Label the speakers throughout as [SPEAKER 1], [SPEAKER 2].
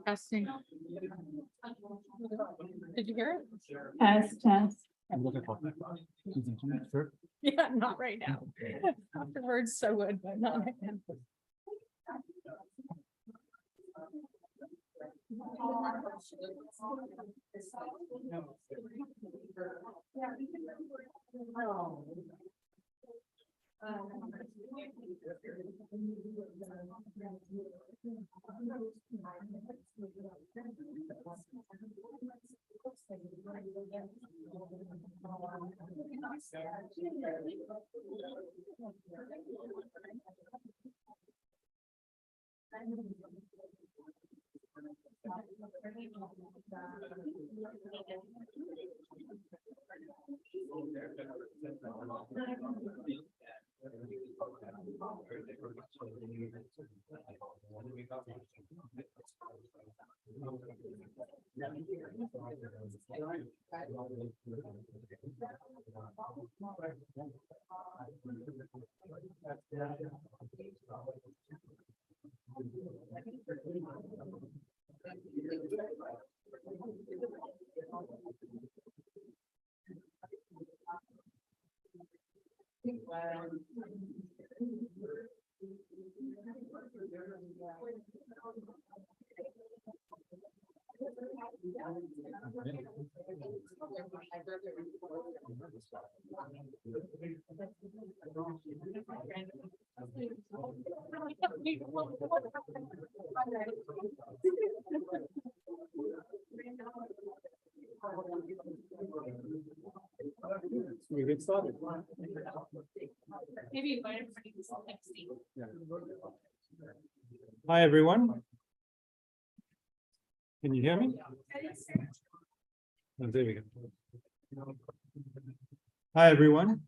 [SPEAKER 1] Testing. Did you hear it?
[SPEAKER 2] Test.
[SPEAKER 3] I'm looking for that.
[SPEAKER 1] Yeah, not right now. Afterwards, so would, but not right now.
[SPEAKER 3] We get started.
[SPEAKER 1] Maybe.
[SPEAKER 3] Hi, everyone. Can you hear me? Oh, there we go. Hi, everyone.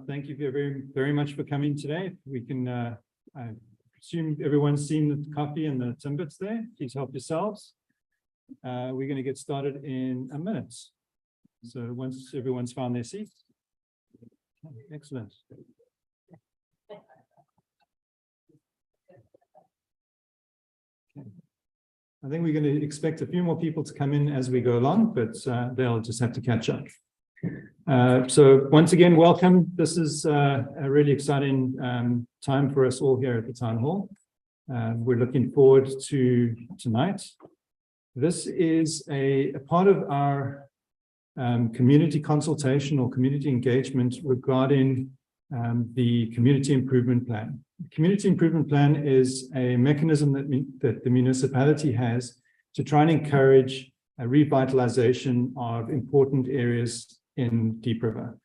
[SPEAKER 3] Thank you very much for coming today. We can, I assume everyone's seen the coffee and the Timbits there. Please help yourselves. We're going to get started in a minute. So once everyone's found their seats. Excellent. I think we're going to expect a few more people to come in as we go along, but they'll just have to catch up. So once again, welcome. This is a really exciting time for us all here at the Town Hall. We're looking forward to tonight. This is a part of our community consultation or community engagement regarding the community improvement plan. The community improvement plan is a mechanism that the municipality has to try and encourage a revitalization of important areas in Deep River.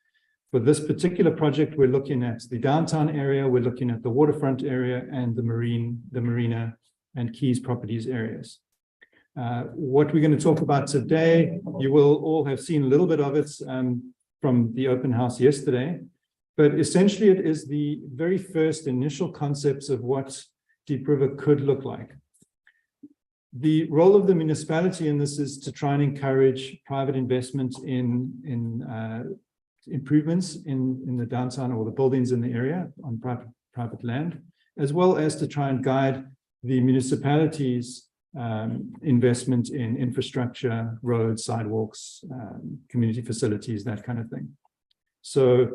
[SPEAKER 3] For this particular project, we're looking at the downtown area, we're looking at the waterfront area and the marina and Keys properties areas. What we're going to talk about today, you will all have seen a little bit of it from the open house yesterday, but essentially it is the very first initial concepts of what Deep River could look like. The role of the municipality in this is to try and encourage private investment in improvements in the downtown or the buildings in the area on private land, as well as to try and guide the municipality's investment in infrastructure, roads, sidewalks, community facilities, that kind of thing. So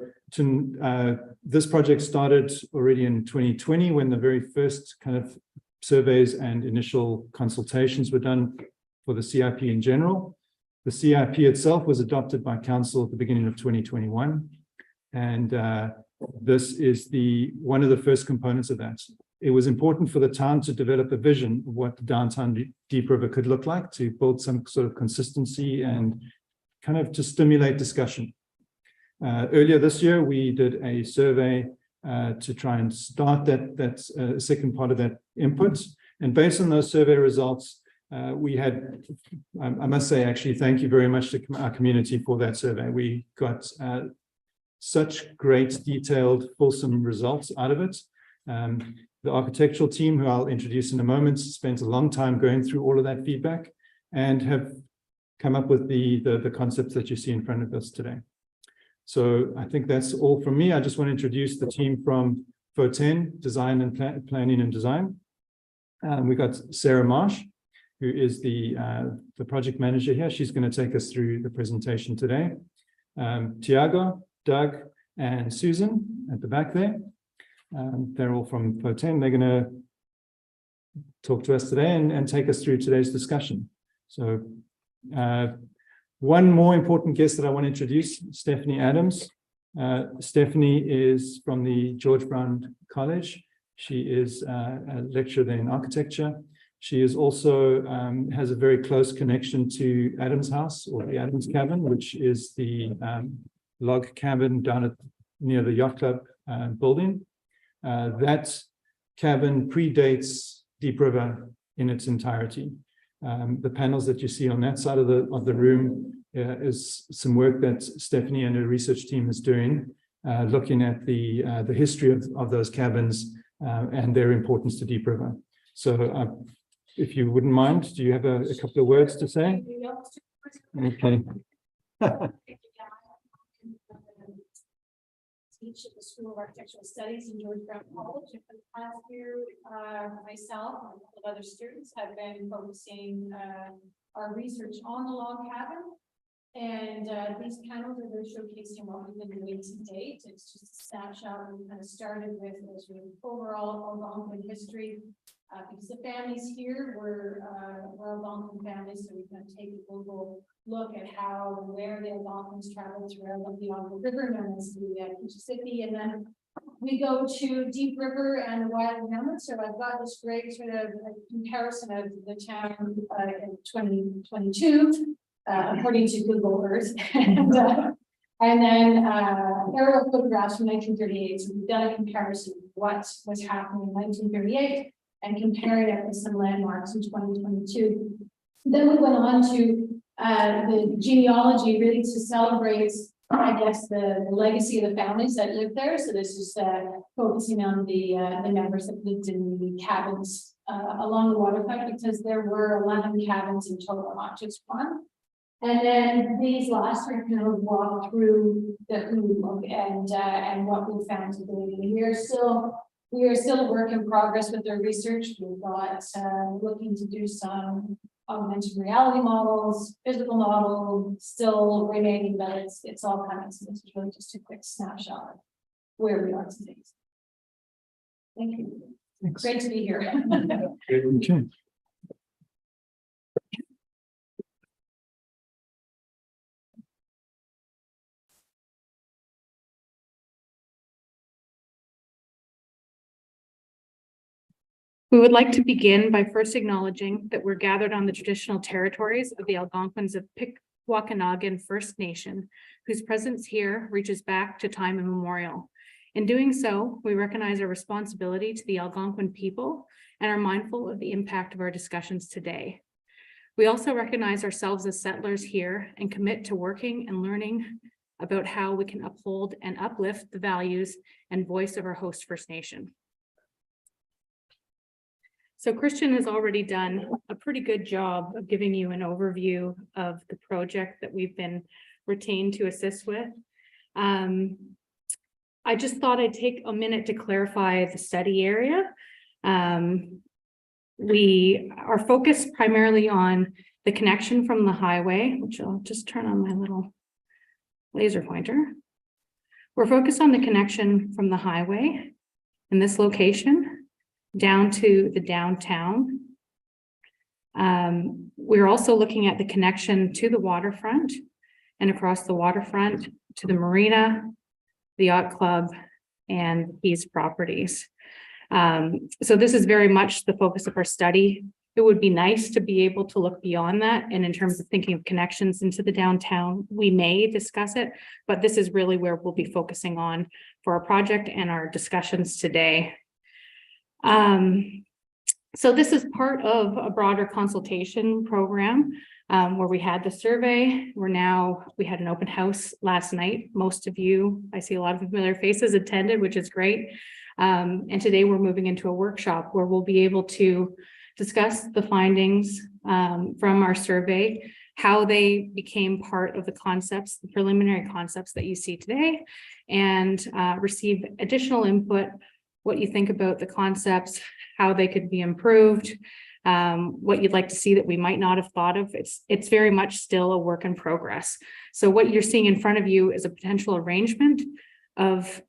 [SPEAKER 3] this project started already in 2020 when the very first kind of surveys and initial consultations were done for the CIP in general. The CIP itself was adopted by council at the beginning of 2021. And this is one of the first components of that. It was important for the town to develop a vision of what the downtown Deep River could look like, to build some sort of consistency and kind of to stimulate discussion. Earlier this year, we did a survey to try and start that second part of that input. And based on those survey results, we had, I must say, actually, thank you very much to our community for that survey. We got such great, detailed, fulsome results out of it. The architectural team, who I'll introduce in a moment, spent a long time going through all of that feedback and have come up with the concepts that you see in front of us today. So I think that's all from me. I just want to introduce the team from FO10, Design and Planning and Design. We got Sarah Marsh, who is the project manager here. She's going to take us through the presentation today. Tiago, Doug, and Susan at the back there. They're all from FO10. They're going to talk to us today and take us through today's discussion. So one more important guest that I want to introduce, Stephanie Adams. Stephanie is from the George Brown College. She is a lecturer in architecture. She is also has a very close connection to Adams House, or the Adams Cabin, which is the log cabin down near the Yacht Club building. That cabin predates Deep River in its entirety. The panels that you see on that side of the room is some work that Stephanie and her research team is doing, looking at the history of those cabins and their importance to Deep River. So if you wouldn't mind, do you have a couple of words to say? Okay.
[SPEAKER 2] Teach at the School of Architectural Studies in George Brown College. And for the past year, myself and a couple of other students have been focusing our research on the log cabin. And these panels are showcasing what we've been doing to date. It's just a snapshot. We kind of started with the sort of overall Algonquin history, because the families here were Algonquin families, so we can take a global look at where the Algonquins traveled throughout the Ogden River, known as the Mississippi, and then we go to Deep River and the Wiley Hamlet. So I've got this great sort of comparison of the town in 2022. According to Google Earth, and then aerial photographs from 1938. So we've done a comparison of what was happening in 1938 and compared it with some landmarks in 2022. Then we went on to the genealogy, really to celebrate, I guess, the legacy of the families that lived there. So this is focusing on the members that lived in the cabins along the waterfront, because there were 11 cabins in total, not just one. And then these last three panels walk through the who and what we found today. We are still a work in progress with our research. We've got looking to do some augmented reality models, physical model still remaining, but it's all coming. So this is really just a quick snapshot of where we are today. Thank you.
[SPEAKER 3] Thanks.
[SPEAKER 2] Great to be here.
[SPEAKER 3] Okay.
[SPEAKER 1] We would like to begin by first acknowledging that we're gathered on the traditional territories of the Algonquins of Pikwakanagan First Nation, whose presence here reaches back to time immemorial. In doing so, we recognize our responsibility to the Algonquin people and are mindful of the impact of our discussions today. We also recognize ourselves as settlers here and commit to working and learning about how we can uphold and uplift the values and voice of our host First Nation. So Christian has already done a pretty good job of giving you an overview of the project that we've been retained to assist with. I just thought I'd take a minute to clarify the study area. We are focused primarily on the connection from the highway, which I'll just turn on my little laser pointer. We're focused on the connection from the highway in this location down to the downtown. We're also looking at the connection to the waterfront and across the waterfront to the marina, the yacht club, and these properties. So this is very much the focus of our study. It would be nice to be able to look beyond that. And in terms of thinking of connections into the downtown, we may discuss it, but this is really where we'll be focusing on for our project and our discussions today. So this is part of a broader consultation program where we had the survey. We had an open house last night. Most of you, I see a lot of familiar faces attended, which is great. And today we're moving into a workshop where we'll be able to discuss the findings from our survey, how they became part of the concepts, the preliminary concepts that you see today, and receive additional input, what you think about the concepts, how they could be improved, what you'd like to see that we might not have thought of. It's very much still a work in progress. So what you're seeing in front of you is a potential arrangement of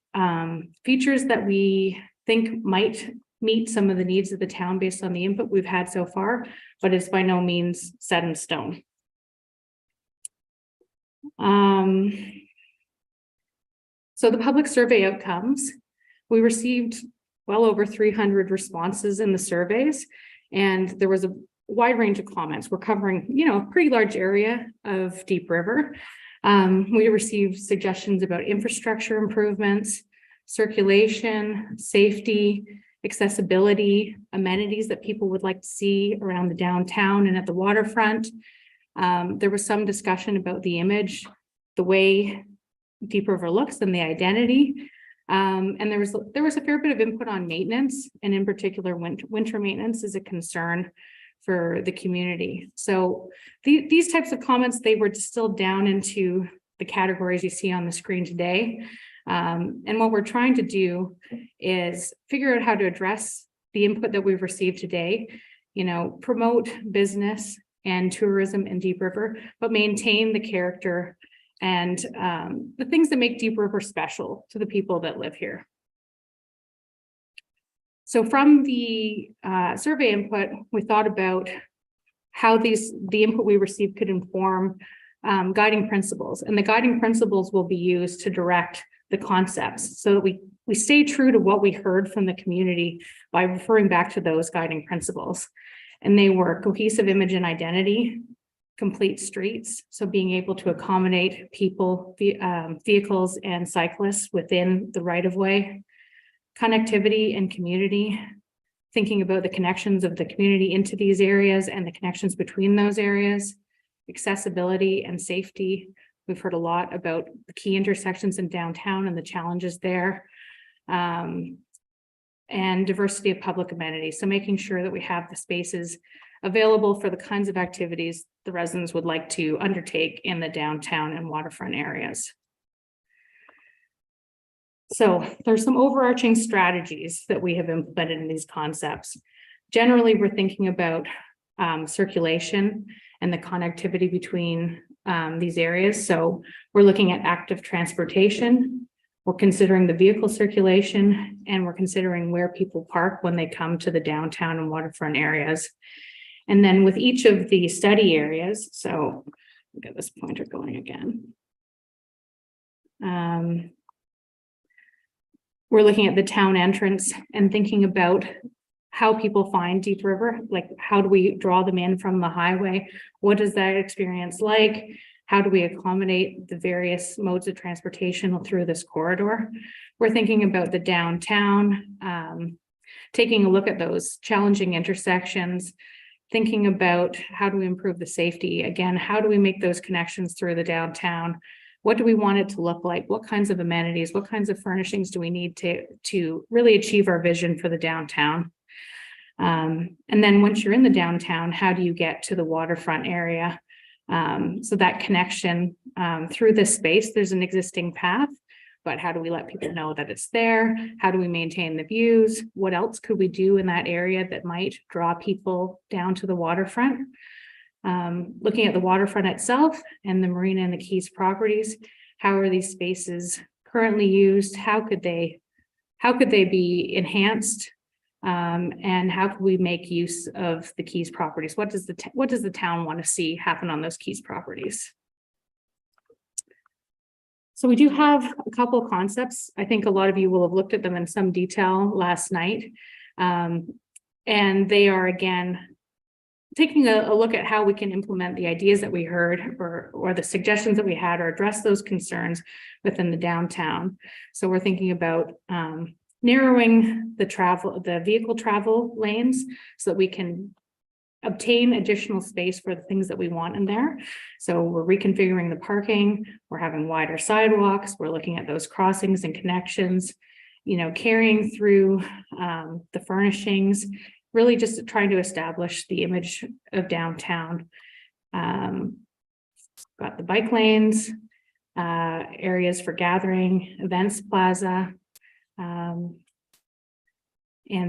[SPEAKER 1] features that we think might meet some of the needs of the town based on the input we've had so far, but it's by no means set in stone. So the public survey outcomes, we received well over 300 responses in the surveys, and there was a wide range of comments. We're covering, a pretty large area of Deep River. We received suggestions about infrastructure improvements, circulation, safety, accessibility, amenities that people would like to see around the downtown and at the waterfront. There was some discussion about the image, the way Deep River looks and the identity. And there was a fair bit of input on maintenance, and in particular, winter maintenance is a concern for the community. So these types of comments, they were distilled down into the categories you see on the screen today. And what we're trying to do is figure out how to address the input that we've received today, promote business and tourism in Deep River, but maintain the character and the things that make Deep River special to the people that live here. So from the survey input, we thought about how the input we received could inform guiding principles, and the guiding principles will be used to direct the concepts so that we stay true to what we heard from the community by referring back to those guiding principles. And they were cohesive image and identity, complete streets, so being able to accommodate people, vehicles and cyclists within the right-of-way, connectivity and community, thinking about the connections of the community into these areas and the connections between those areas, accessibility and safety. We've heard a lot about the key intersections in downtown and the challenges there, and diversity of public amenities. So making sure that we have the spaces available for the kinds of activities the residents would like to undertake in the downtown and waterfront areas. So there's some overarching strategies that we have implemented in these concepts. Generally, we're thinking about circulation and the connectivity between these areas. So we're looking at active transportation, we're considering the vehicle circulation, and we're considering where people park when they come to the downtown and waterfront areas. And then with each of the study areas, so I'll get this pointer going again. We're looking at the town entrance and thinking about how people find Deep River, like how do we draw them in from the highway? What is that experience like? How do we accommodate the various modes of transportation through this corridor? We're thinking about the downtown, taking a look at those challenging intersections, thinking about how do we improve the safety? Again, how do we make those connections through the downtown? What do we want it to look like? What kinds of amenities, what kinds of furnishings do we need to really achieve our vision for the downtown? And then once you're in the downtown, how do you get to the waterfront area? So that connection through this space, there's an existing path, but how do we let people know that it's there? How do we maintain the views? What else could we do in that area that might draw people down to the waterfront? Looking at the waterfront itself and the marina and the Keys properties, how are these spaces currently used? How could they be enhanced? And how can we make use of the Keys properties? What does the town want to see happen on those Keys properties? So we do have a couple of concepts. I think a lot of you will have looked at them in some detail last night. And they are, again, taking a look at how we can implement the ideas that we heard or the suggestions that we had or address those concerns within the downtown. So we're thinking about narrowing the vehicle travel lanes so that we can obtain additional space for the things that we want in there. So we're reconfiguring the parking, we're having wider sidewalks, we're looking at those crossings and connections, carrying through the furnishings, really just trying to establish the image of downtown. got the bike lanes, areas for gathering, events plaza, and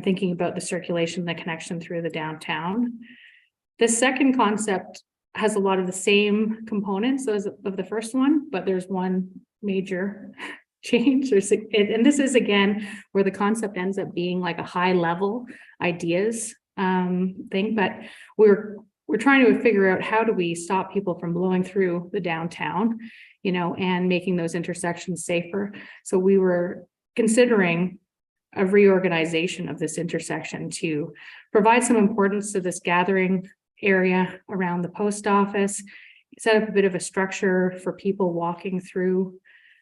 [SPEAKER 1] thinking about the circulation, the connection through the downtown. The second concept has a lot of the same components as of the first one, but there's one major change. And this is again where the concept ends up being like a high level ideas thing, but we're trying to figure out how do we stop people from blowing through the downtown, you know, and making those intersections safer. So we were considering a reorganization of this intersection to provide some importance to this gathering area around the post office, set up a bit of a structure for people walking through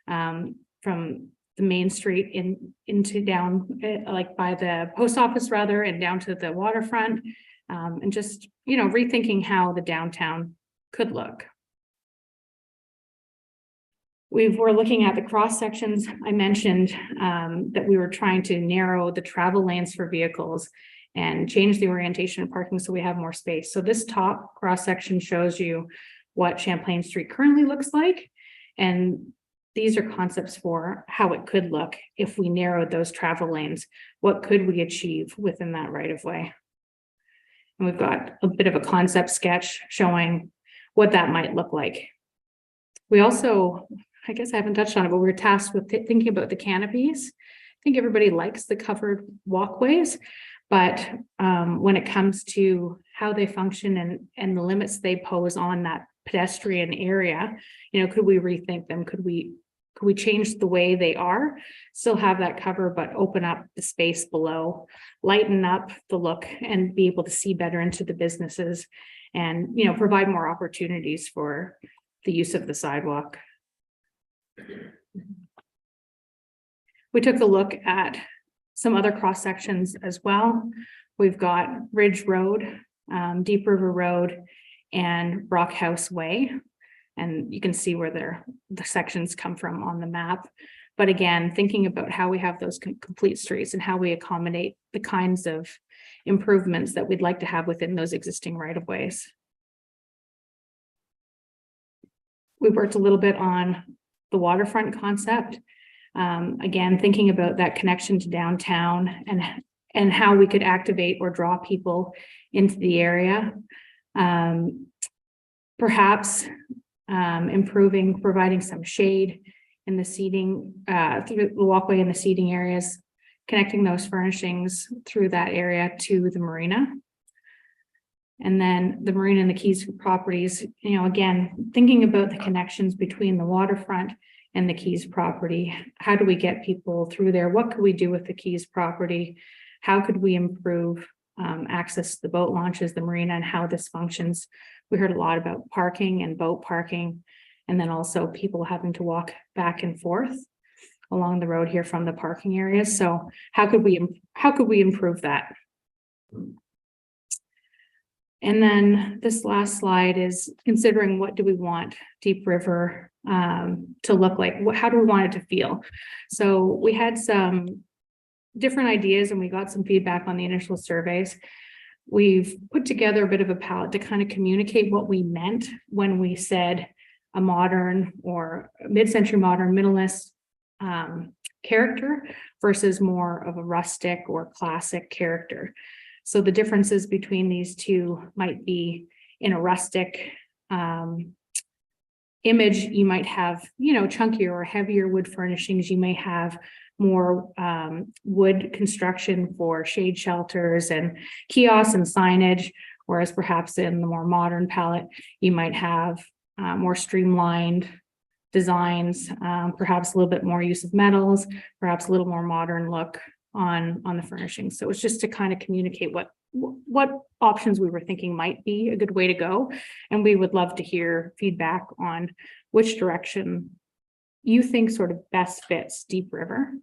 [SPEAKER 1] from the main street into down like by the post office rather, and down to the waterfront, and just, you know, rethinking how the downtown could look. We're looking at the cross sections. I mentioned that we were trying to narrow the travel lanes for vehicles and change the orientation of parking so we have more space. So this top cross section shows you what Champlain Street currently looks like. And these are concepts for how it could look if we narrowed those travel lanes. What could we achieve within that right of way? And we've got a bit of a concept sketch showing what that might look like. We also, I guess I haven't touched on it, but we're tasked with thinking about the canopies. I think everybody likes the covered walkways, but when it comes to how they function and the limits they pose on that pedestrian area, you know, could we rethink them? Could we change the way they are, still have that cover, but open up the space below, lighten up the look and be able to see better into the businesses and, you know, provide more opportunities for the use of the sidewalk. We took a look at some other cross sections as well. We've got Ridge Road, Deep River Road, and Brockhouse Way. And you can see where the sections come from on the map. But again, thinking about how we have those complete streets and how we accommodate the kinds of improvements that we'd like to have within those existing right-of-ways. We worked a little bit on the waterfront concept. Again, thinking about that connection to downtown and how we could activate or draw people into the area. Perhaps providing some shade in the seating, through the walkway in the seating areas, connecting those furnishings through that area to the marina. And then the marina and the Keys properties, you know, again, thinking about the connections between the waterfront and the Keys property. How do we get people through there? What could we do with the Keys property? How could we improve access to the boat launches, the marina, and how this functions? We heard a lot about parking and boat parking, and then also people having to walk back and forth along the road here from the parking areas. So how could we improve that? And then this last slide is considering what do we want Deep River to look like? How do we want it to feel? So we had some different ideas and we got some feedback on the initial surveys. We've put together a bit of a palette to kind of communicate what we meant when we said a modern or mid-century modern minimalist character versus more of a rustic or classic character. So the differences between these two might be in a rustic image, you might have, you know, chunkier or heavier wood furnishings. You may have more wood construction for shade shelters and kiosks and signage, whereas perhaps in the more modern palette, you might have more streamlined designs, perhaps a little bit more use of metals, perhaps a little more modern look on the furnishings. So it's just to kind of communicate what options we were thinking might be a good way to go. And we would love to hear feedback on which direction you think sort of best fits Deep River.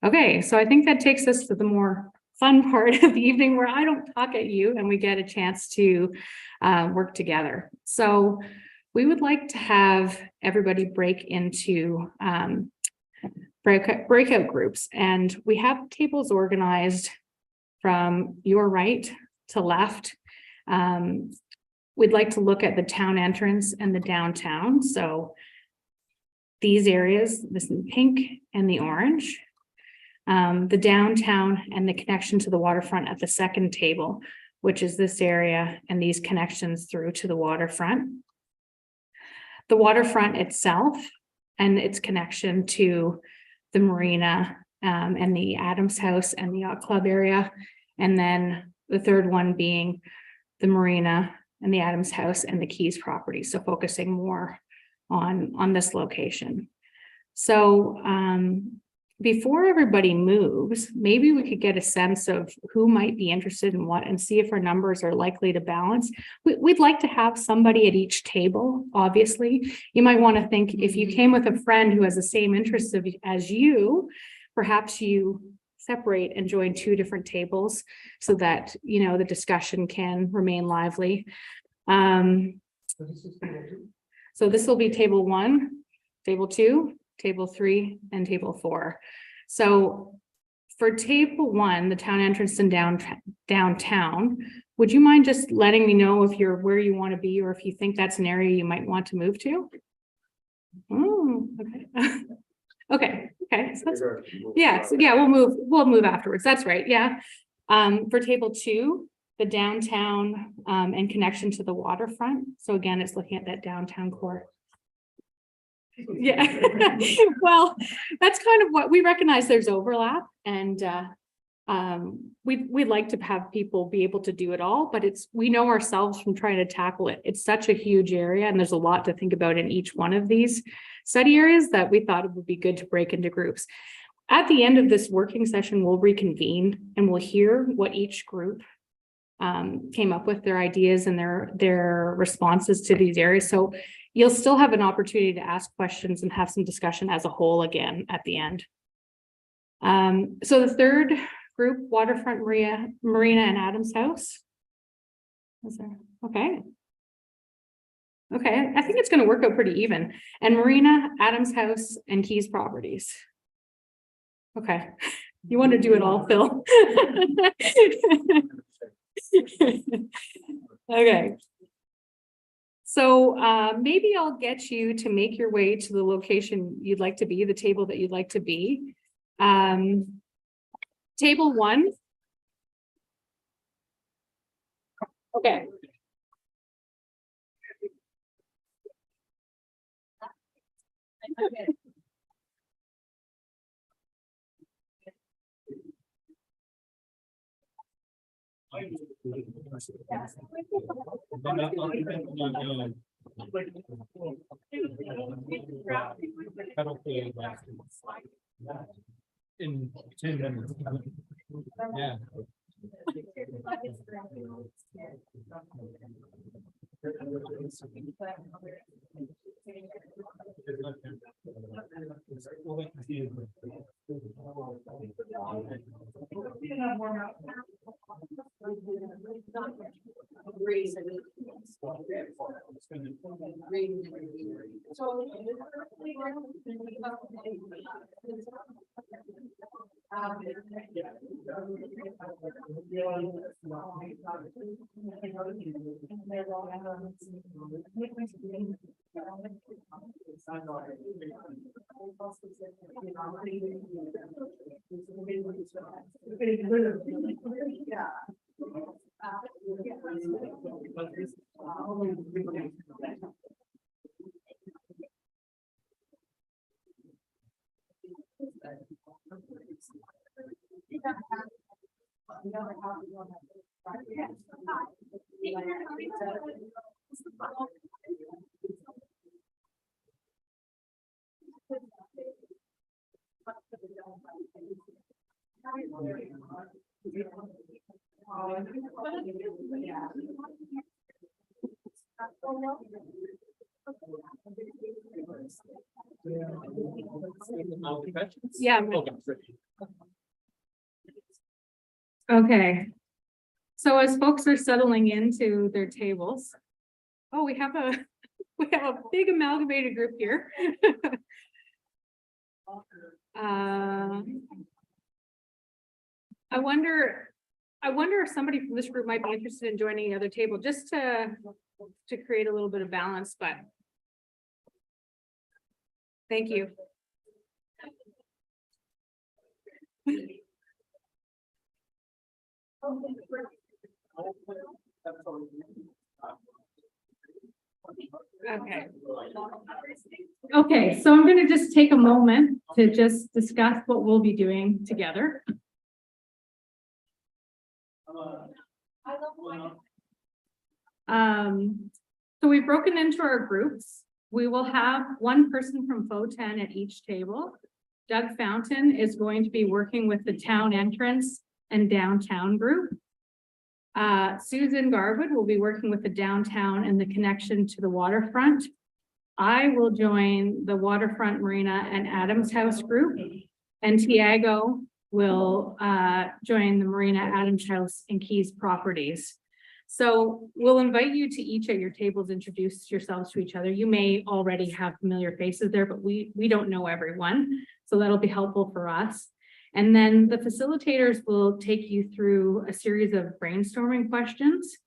[SPEAKER 1] Okay, so I think that takes us to the more fun part of the evening where I don't talk at you and we get a chance to work together. So we would like to have everybody break into breakout groups, and we have tables organized from your right to left. we'd like to look at the town entrance and the downtown. So these areas, this in pink and the orange, the downtown and the connection to the waterfront at the second table, which is this area and these connections through to the waterfront. The waterfront itself and its connection to the marina and the Adams House and the yacht club area. And then the third one being the marina and the Adams House and the Keys property. So focusing more on this location. So before everybody moves, maybe we could get a sense of who might be interested in what and see if our numbers are likely to balance. We'd like to have somebody at each table, obviously. You might want to think if you came with a friend who has the same interests as you, perhaps you separate and join two different tables so that, you know, the discussion can remain lively. So this will be table 1, table 2, table 3, and table 4. So for table 1, the town entrance and downtown, would you mind just letting me know if you're where you want to be or if you think that's an area you might want to move to? Oh, okay. Okay. So that's, yeah, we'll move afterwards. That's right. Yeah. For table 2, the downtown and connection to the waterfront. So again, it's looking at that downtown core. Yeah. Well, that's kind of what we recognize. There's overlap, and we'd like to have people be able to do it all, but we know ourselves from trying to tackle it. It's such a huge area, and there's a lot to think about in each one of these study areas that we thought it would be good to break into groups. At the end of this working session, we'll reconvene and we'll hear what each group came up with, their ideas and their responses to these areas. So you'll still have an opportunity to ask questions and have some discussion as a whole again at the end. So the third group, waterfront, marina and Adams House. Is there? Okay. I think it's going to work out pretty even. And marina, Adams House, and Keys properties. Okay. You want to do it all, Phil? Okay. So maybe I'll get you to make your way to the location you'd like to be, the table that you'd like to be. Table 1. Okay.
[SPEAKER 3] In 10 minutes. Yeah. Yeah. Okay. So as folks are settling into their tables, oh, we have a big amalgamated group here. I wonder,
[SPEAKER 1] I wonder if somebody from this group might be interested in joining the other table, just to create a little bit of balance, but. Thank you. Okay. Okay, so I'm going to just take a moment to just discuss what we'll be doing together. So we've broken into our groups. We will have one person from FO10 at each table. Doug Fountain is going to be working with the town entrance and downtown group. Susan Garwood will be working with the downtown and the connection to the waterfront. I will join the waterfront marina and Adams House group, and Tiago will join the marina, Adams House, and Keys properties. So we'll invite you to each at your tables, introduce yourselves to each other. You may already have familiar faces there, but we don't know everyone. So that'll be helpful for us. And then the facilitators will take you through a series of brainstorming questions.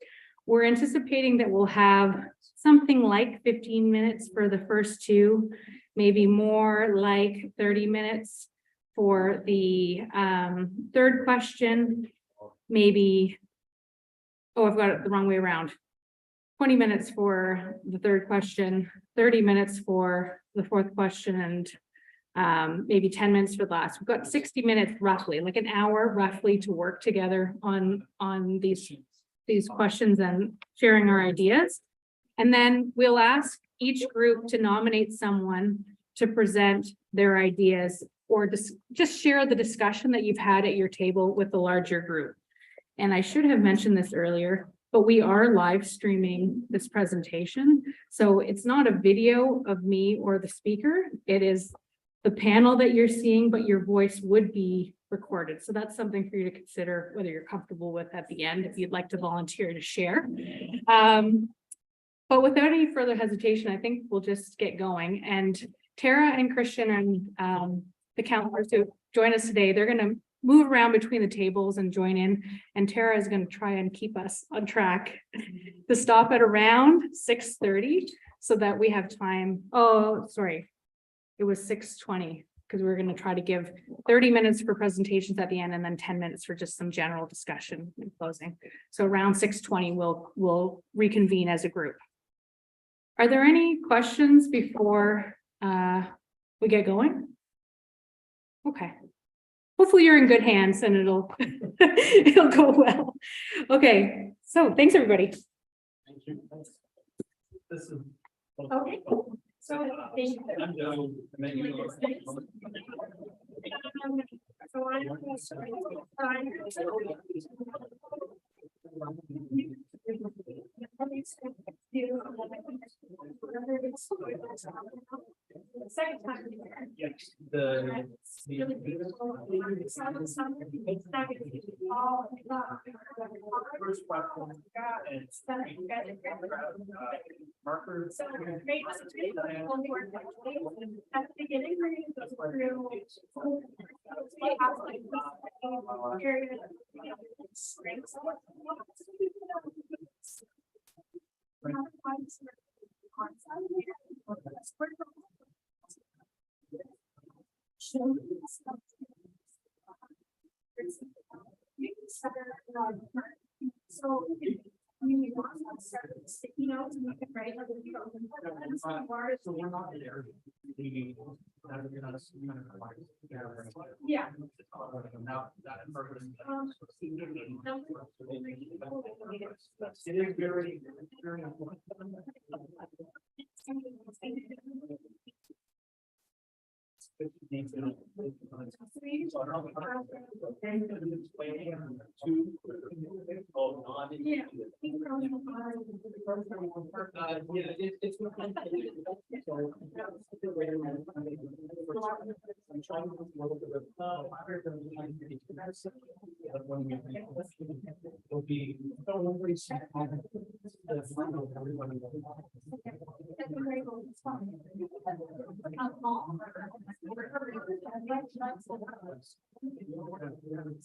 [SPEAKER 1] We're anticipating that we'll have something like 15 minutes for the first two, maybe more like 30 minutes for the third question, maybe, oh, I've got it the wrong way around. 20 minutes for the third question, 30 minutes for the fourth question, and maybe 10 minutes for the last. We've got 60 minutes roughly, like an hour roughly, to work together on these questions and sharing our ideas. And then we'll ask each group to nominate someone to present their ideas or just share the discussion that you've had at your table with the larger group. And I should have mentioned this earlier, but we are live streaming this presentation. So it's not a video of me or the speaker. It is the panel that you're seeing, but your voice would be recorded. So that's something for you to consider whether you're comfortable with at the end, if you'd like to volunteer to share. But without any further hesitation, I think we'll just get going. And Tara and Christian and the counselors who join us today, they're going to move around between the tables and join in. And Tara is going to try and keep us on track to stop at around 6:30 so that we have time. Oh, sorry. It was 6:20 because we were going to try to give 30 minutes for presentations at the end and then 10 minutes for just some general discussion and closing. So around 6:20, we'll reconvene as a group. Are there any questions before we get going? Okay. Hopefully you're in good hands and it'll it'll go well. Okay. So thanks everybody.
[SPEAKER 3] Thank you. This is
[SPEAKER 2] Okay. So second time.
[SPEAKER 3] markers.
[SPEAKER 2] So at the beginning, we're going to go through so you want to start with sticky notes and you can write other people.
[SPEAKER 3] So we're not there.
[SPEAKER 2] Yeah.
[SPEAKER 3] It is very, very important.
[SPEAKER 2] Yeah.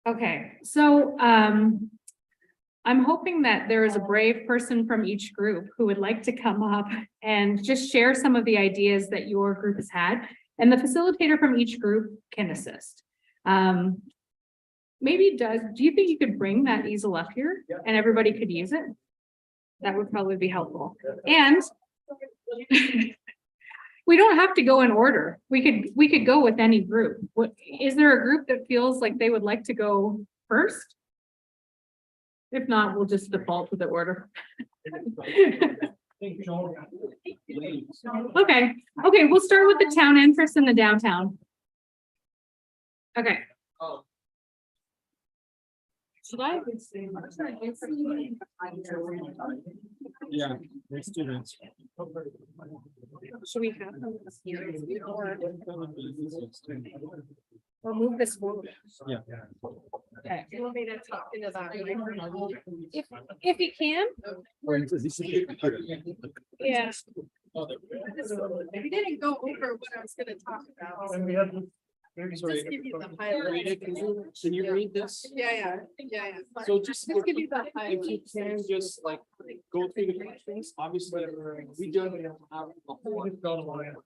[SPEAKER 1] Okay, so I'm hoping that there is a brave person from each group who would like to come up and just share some of the ideas that your group has had. And the facilitator from each group can assist. Maybe Doug, do you think you could bring that easel up here and everybody could use it? That would probably be helpful. And we don't have to go in order. We could go with any group. What, is there a group that feels like they would like to go first? If not, we'll just default to the order. Okay, we'll start with the town entrance and the downtown. Okay. Should I?
[SPEAKER 3] Yeah, they're students.
[SPEAKER 1] Should we have them here or move this forward?
[SPEAKER 3] Yeah.
[SPEAKER 1] Okay. If you can. Yeah.
[SPEAKER 4] We didn't go over what I was gonna talk about. Just give you the highlights.
[SPEAKER 5] Can you read this?
[SPEAKER 4] Yeah.
[SPEAKER 5] So just
[SPEAKER 4] Just give you the
[SPEAKER 5] if you
[SPEAKER 4] highlights.
[SPEAKER 5] can just like go through the questions, obviously, we don't have the whole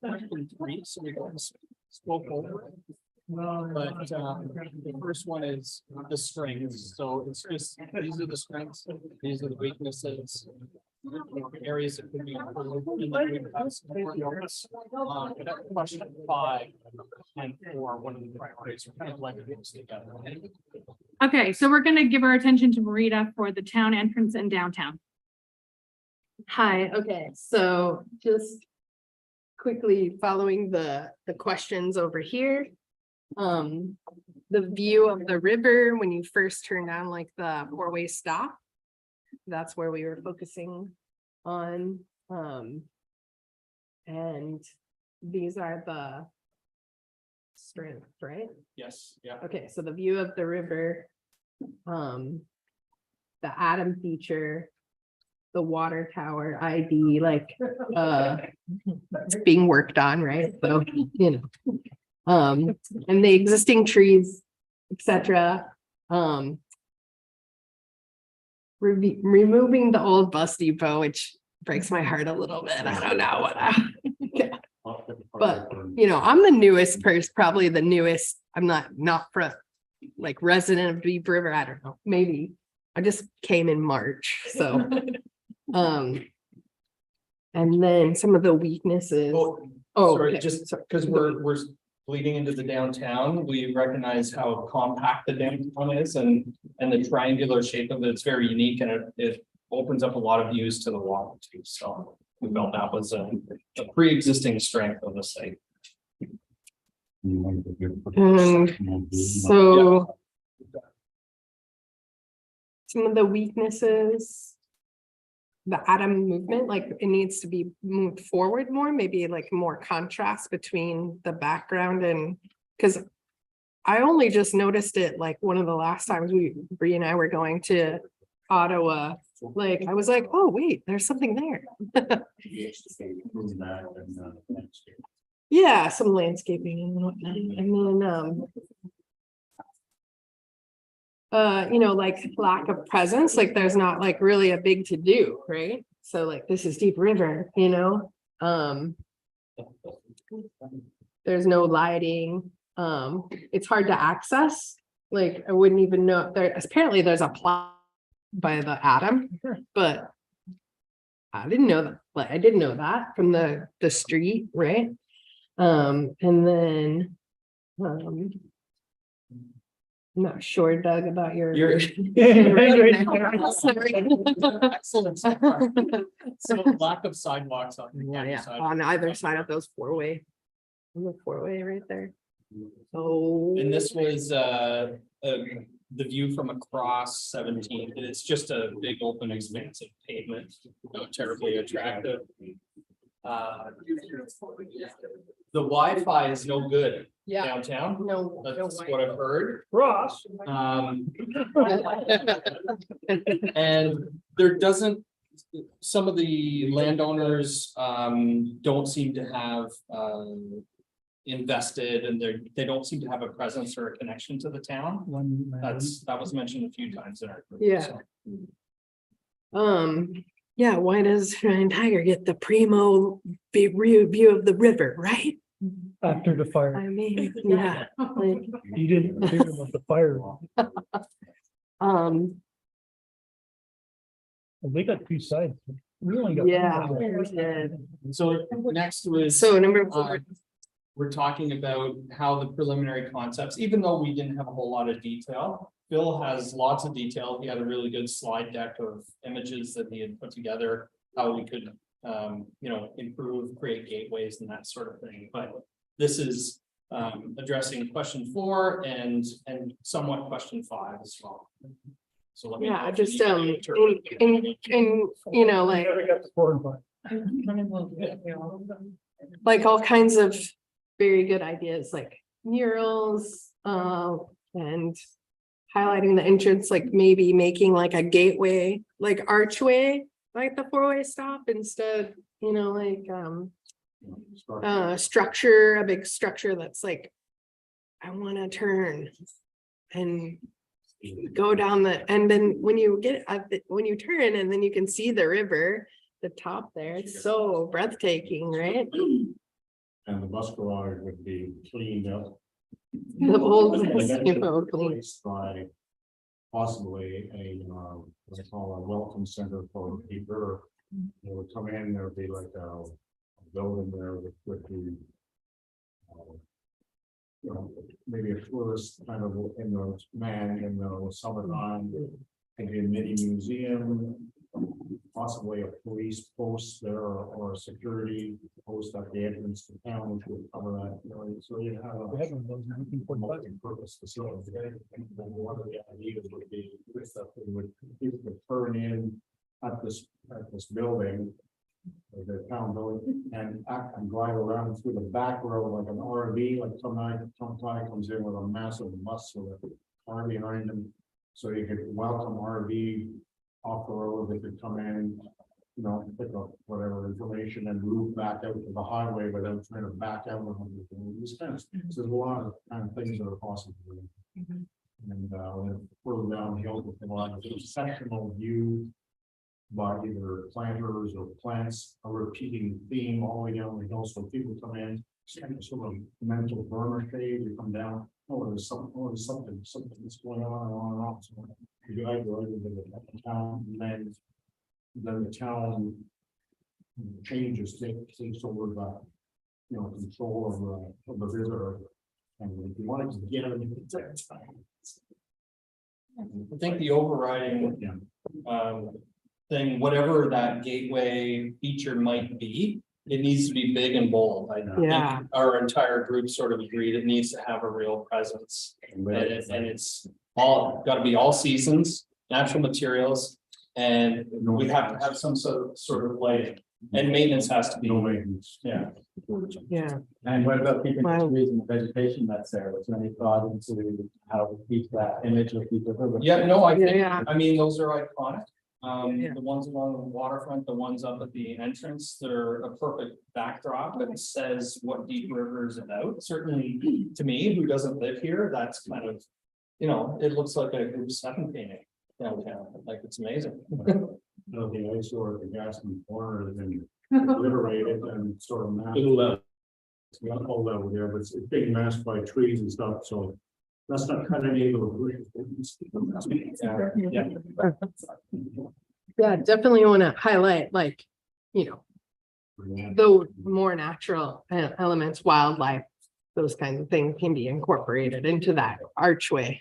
[SPEAKER 5] question three, so we can spoke over it. But the first one is the strengths, so it's just, these are the strengths, these are the weaknesses. Areas that could be improved. Question 5 and 4, one of the priorities are kind of like things together.
[SPEAKER 1] Okay, so we're gonna give our attention to Marita for the town entrance and downtown.
[SPEAKER 4] Hi, okay, so just quickly following the questions over here. The view of the river when you first turn down like the four-way stop. That's where we were focusing on. And these are the strengths, right?
[SPEAKER 5] Yes, yeah.
[SPEAKER 4] Okay, so the view of the river, the Atom feature, the water tower ID, like, it's being worked on, right? So, you know, and the existing trees, etc. Removing the old bus depot, which breaks my heart a little bit. I don't know what but you know, I'm the newest person, probably the newest. I'm not for like resident of Deep River. I don't know, maybe I just came in March. So and then some of the weaknesses.
[SPEAKER 5] Sorry,
[SPEAKER 4] okay.
[SPEAKER 5] just because we're bleeding into the downtown, we recognize how compact the downtown is and the triangular shape of it. It's very unique and it opens up a lot of views to the water too. So we felt that was a pre-existing strength of the site.
[SPEAKER 4] So some of the weaknesses, the atom movement, like it needs to be moved forward more, maybe like more contrast between the background and because I only just noticed it like one of the last times Bree and I were going to Ottawa. Like I was like, oh wait, there's something there. Yeah, some landscaping and whatnot. And then you know, like lack of presence, like there's not like really a big to do, right? So like this is Deep River, you know. There's no lighting. It's hard to access. Like I wouldn't even know there apparently there's a plot by the Atom, but I didn't know that. Like I didn't know that from the street, right? And then I'm not sure, Doug, about your.
[SPEAKER 5] Excellent. So lack of sidewalks on the
[SPEAKER 4] Yeah,
[SPEAKER 5] side.
[SPEAKER 4] on either side of those four-way. The four-way right there. So.
[SPEAKER 5] And this was the view from across 17. It's just a big open expansive pavement, not terribly attractive. The Wi-Fi is no good
[SPEAKER 4] Yeah,
[SPEAKER 5] downtown.
[SPEAKER 4] no.
[SPEAKER 5] That's what I've heard.
[SPEAKER 3] Ross.
[SPEAKER 5] And there doesn't, some of the landowners don't seem to have invested and they don't seem to have a presence or a connection to the town. That was mentioned a few times in our group.
[SPEAKER 4] Yeah.
[SPEAKER 5] so.
[SPEAKER 4] Yeah, why does Ryan Tiger get the primo view of the river, right?
[SPEAKER 6] After the fire,
[SPEAKER 4] I mean, yeah, like,
[SPEAKER 6] you didn't hear about the fire. They got two sides. We only got.
[SPEAKER 4] yeah.
[SPEAKER 6] one side.
[SPEAKER 5] So next was.
[SPEAKER 4] So number 4,
[SPEAKER 5] We're talking about how the preliminary concepts, even though we didn't have a whole lot of detail. Bill has lots of detail. He had a really good slide deck of images that he had put together, how we could, improve, create gateways and that sort of thing. But this is addressing question 4 and somewhat question 5 as well. So let me. know
[SPEAKER 4] yeah,
[SPEAKER 5] if you
[SPEAKER 4] just,
[SPEAKER 5] need to-
[SPEAKER 4] you know, like,
[SPEAKER 6] We got the 4 and 5.
[SPEAKER 4] like all kinds of very good ideas, like murals, and highlighting the entrance, like maybe making like a gateway, like archway, like the 4-way stop instead, like, structure, a big structure that's like, I want to turn and go down and then when you get when you turn and then you can see the river, the top there, it's so breathtaking, right?
[SPEAKER 7] And the bus garage would be cleaned up.
[SPEAKER 4] The old
[SPEAKER 7] And eventually
[SPEAKER 4] depot clean.
[SPEAKER 7] replaced by possibly what I call a welcome center for people. They would come in, there would be like a building there with the maybe a tourist kind of in the summertime, maybe a mini museum, possibly a police post there or a security post at the entrance to town, which would cover that. So you have
[SPEAKER 6] We had one of those in 1945.
[SPEAKER 7] multi-purpose facility. And one of the ideas would be with that people could turn in at this building, the town building, and drive around through the back road like an RV, like some guy comes in with a massive bus with a car behind him. So you could welcome RV off the road, they could come in, pick up whatever information and move back out to the highway without trying to back out. This kind of, so there's a lot of kind of things that are possible. And further downhill, a lot of sectional view by either planters or plants, a repeating theme all the way down the hill. So people come in, sort of mental burner shade, you come down, there's something that's going on and on and on. So you guys go into the town, and then the town changes, takes over the, control of the visitor. And if you wanted to get them, you could take time.
[SPEAKER 5] I think the overriding thing, whatever that gateway feature might be, it needs to be big and bold. I
[SPEAKER 4] Yeah.
[SPEAKER 5] think our entire group sort of agreed it needs to have a real presence. And it's all got to be all seasons, natural materials, and we have to have some sort of like, and maintenance has to be.
[SPEAKER 7] No maintenance.
[SPEAKER 5] Yeah.
[SPEAKER 4] Yeah.
[SPEAKER 8] And what about keeping
[SPEAKER 4] Wow.
[SPEAKER 8] the trees and the vegetation that's there? Was there any thought into how to keep that image of people?
[SPEAKER 5] Yeah, no, I think,
[SPEAKER 4] Yeah.
[SPEAKER 5] I mean, those are iconic.
[SPEAKER 4] Yeah.
[SPEAKER 5] The ones along the waterfront, the ones up at the entrance, they're a perfect backdrop that says what Deep River is about. Certainly to me, who doesn't live here, that's kind of, it looks like a group 7 painting downtown, like it's amazing.
[SPEAKER 7] The eyesore at the Gaston corner has been liberated and sort of masked. It's got all over there, but it's being masked by trees and stuff, so that's not kind of any of the.
[SPEAKER 5] Yeah.
[SPEAKER 4] Yeah, definitely want to highlight the more natural elements, wildlife, those kinds of things can be incorporated into that archway.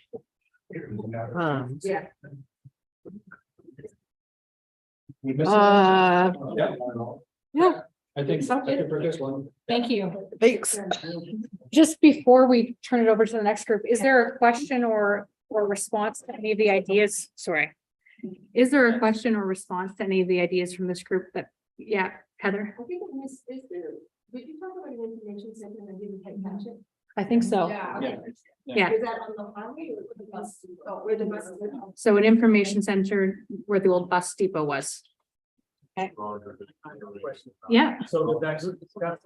[SPEAKER 5] Yeah.
[SPEAKER 4] Yeah,
[SPEAKER 5] I think so. For this one.
[SPEAKER 1] Thank you.
[SPEAKER 4] thanks.
[SPEAKER 1] Just before we turn it over to the next group, is there a question or response to any of the ideas? Sorry. Is there a question or response to any of the ideas from this group yeah, Heather?
[SPEAKER 2] I think I missed this there. Did you talk about an information center and I didn't catch it?
[SPEAKER 1] I think so.
[SPEAKER 2] Yeah.
[SPEAKER 1] Yeah.
[SPEAKER 2] Is that on the highway or the bus? Oh, where the bus is?
[SPEAKER 1] So an information center where the old bus depot was. Yeah,
[SPEAKER 8] So that's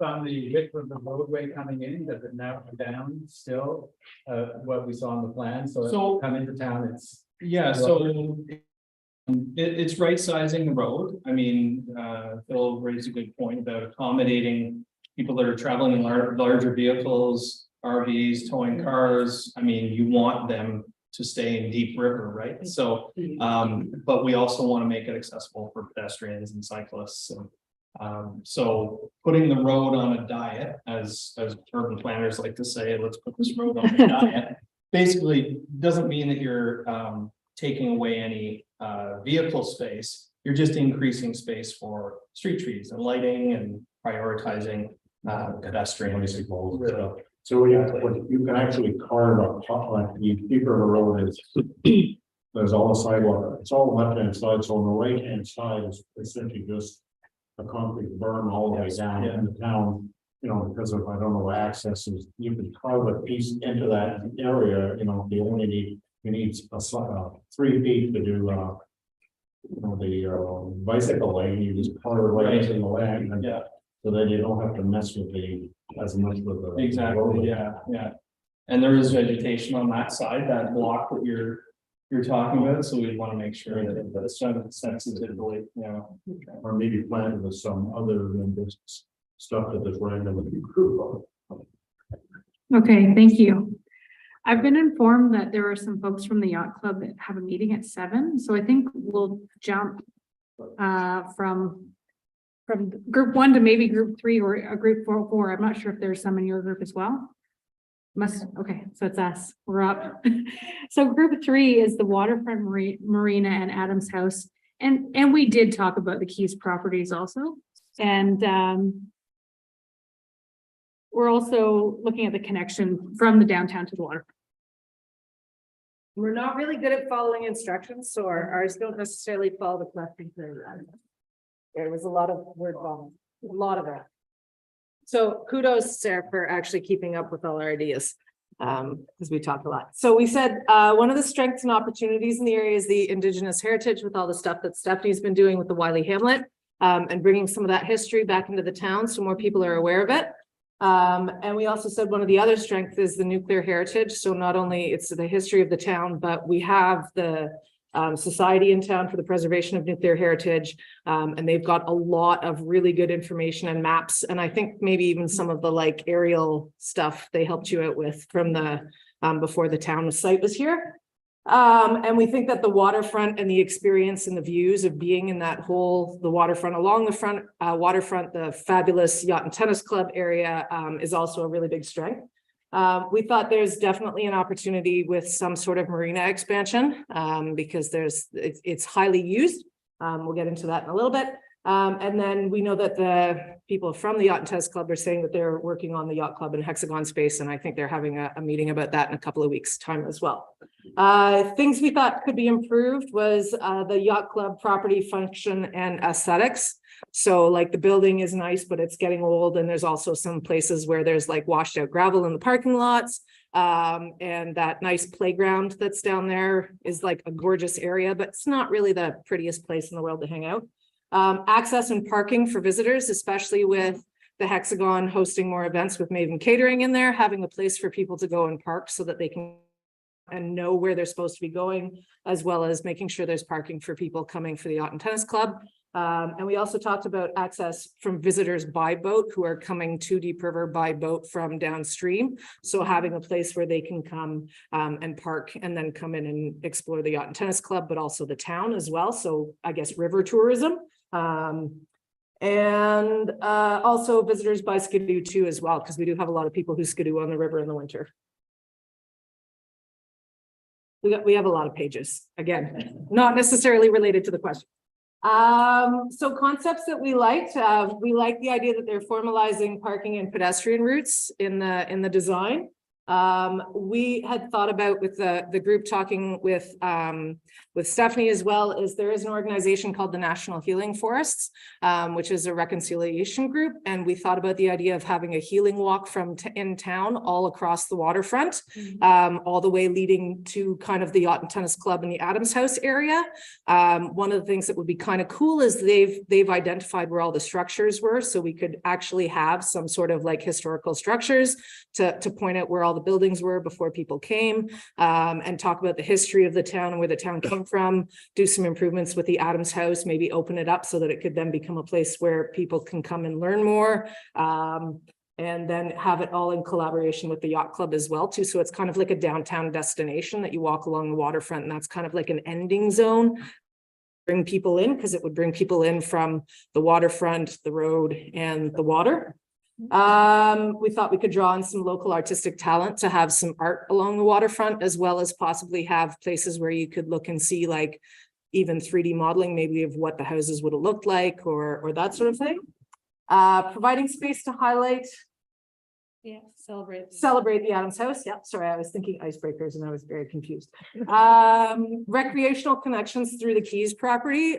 [SPEAKER 8] on the width of the roadway coming in, does it narrow down still? What we saw on the plan, so
[SPEAKER 5] So-
[SPEAKER 8] come into town, it's.
[SPEAKER 5] Yeah, so it's right sizing the road. I mean, Phil raised a good point about accommodating people that are traveling in larger vehicles, RVs, towing cars. I mean, you want them to stay in Deep River, right? So, but we also want to make it accessible for pedestrians and cyclists. And so putting the road on a diet, as urban planners like to say, let's put this road on a diet. Basically, doesn't mean that you're taking away any vehicle space. You're just increasing space for street trees and lighting and prioritizing pedestrians.
[SPEAKER 7] So you can actually carve a top like the deeper the road is. There's all the sidewalk, it's all left hand side, so on the right hand side is essentially just a concrete berm all the way down in the town. You know, because of, I don't know, access is, you can carve a piece into that area, you know, you need a 3 feet to do, you know, the bicycle lane, you just carve right into the lane. And
[SPEAKER 5] Yeah.
[SPEAKER 7] so then you don't have to mess with as much with the.
[SPEAKER 5] Exactly,
[SPEAKER 7] roadway.
[SPEAKER 5] yeah. And there is vegetation on that side, that block that you're talking about, so we want to make sure that it's done sensitively, you know.
[SPEAKER 7] Or maybe planted with some other than just stuff that is randomly grew up.
[SPEAKER 1] okay, thank you. I've been informed that there are some folks from the yacht club that have a meeting at 7, so I think we'll jump from group 1 to maybe group 3 or a group 4. I'm not sure if there's some in your group as well. Okay, so it's us, we're up. So group 3 is the waterfront marina and Adams House. And we did talk about the Keys properties also. And we're also looking at the connection from the downtown to the water.
[SPEAKER 9] We're not really good at following instructions, so ours don't necessarily follow the collecting period. There was a lot of word vomit, a lot of it. So kudos, Sarah, for actually keeping up with all our ideas. Because we talked a lot. So we said one of the strengths and opportunities in the area is the Indigenous heritage with all the stuff that Stephanie's been doing with the Wiley Hamlet and bringing some of that history back into the town so more people are aware of it. And we also said one of the other strengths is the nuclear heritage. So not only it's the history of the town, but we have the society in town for the preservation of nuclear heritage. And they've got a lot of really good information and maps. And I think maybe even some of the like aerial stuff they helped you out with from the before the town site was here. And we think that the waterfront and the experience and the views of being in that whole, the waterfront along the front waterfront, the fabulous yacht and tennis club area is also a really big strength. We thought there's definitely an opportunity with some sort of marina expansion because it's highly used. We'll get into that in a little bit. And then we know that the people from the Yacht and Tennis Club are saying that they're working on the yacht club in hexagon space. And I think they're having a meeting about that in a couple of weeks' time as well. Things we thought could be improved was the yacht club property function and aesthetics. So like the building is nice, but it's getting old. And there's also some places where there's like washed out gravel in the parking lots. And that nice playground that's down there is like a gorgeous area, but it's not really the prettiest place in the world to hang out. Access and parking for visitors, especially with the Hexagon hosting more events with Maven Catering in there, having a place for people to go and park so that they can and know where they're supposed to be going, as well as making sure there's parking for people coming for the Yacht and Tennis Club. And we also talked about access from visitors by boat who are coming to Deep River by boat from downstream. So having a place where they can come and park and then come in and explore the Yacht and Tennis Club, but also the town as well. So I guess river tourism. And also visitors by skidoo too as well, because we do have a lot of people who skidoo on the river in the winter. We have a lot of pages, again, not necessarily related to the question. So concepts that we liked the idea that they're formalizing parking and pedestrian routes in the design. We had thought about with the group talking with Stephanie as well, is there is an organization called the National Healing Forests, which is a reconciliation group. And we thought about the idea of having a healing walk from in town all across the waterfront, all the way leading to kind of the Yacht and Tennis Club and the Adams House area. One of the things that would be kind of cool is they've identified where all the structures were, so we could actually have some sort of like historical structures to point out where all the buildings were before people came, and talk about the history of the town and where the town came from, do some improvements with the Adams House, maybe open it up so that it could then become a place where people can come and learn more. And then have it all in collaboration with the yacht club as well too. So it's kind of like a downtown destination that you walk along the waterfront, and that's kind of like an ending zone. Bring people in, because it would bring people in from the waterfront, the road, and the water. We thought we could draw on some local artistic talent to have some art along the waterfront, as well as possibly have places where you could look and see like even 3D modeling maybe of what the houses would have looked like, or that sort of thing. Providing space to highlight.
[SPEAKER 1] Yeah, celebrate.
[SPEAKER 9] Celebrate the Adams House. Yep, sorry, I was thinking icebreakers and I was very confused. Recreational connections through the Keys property.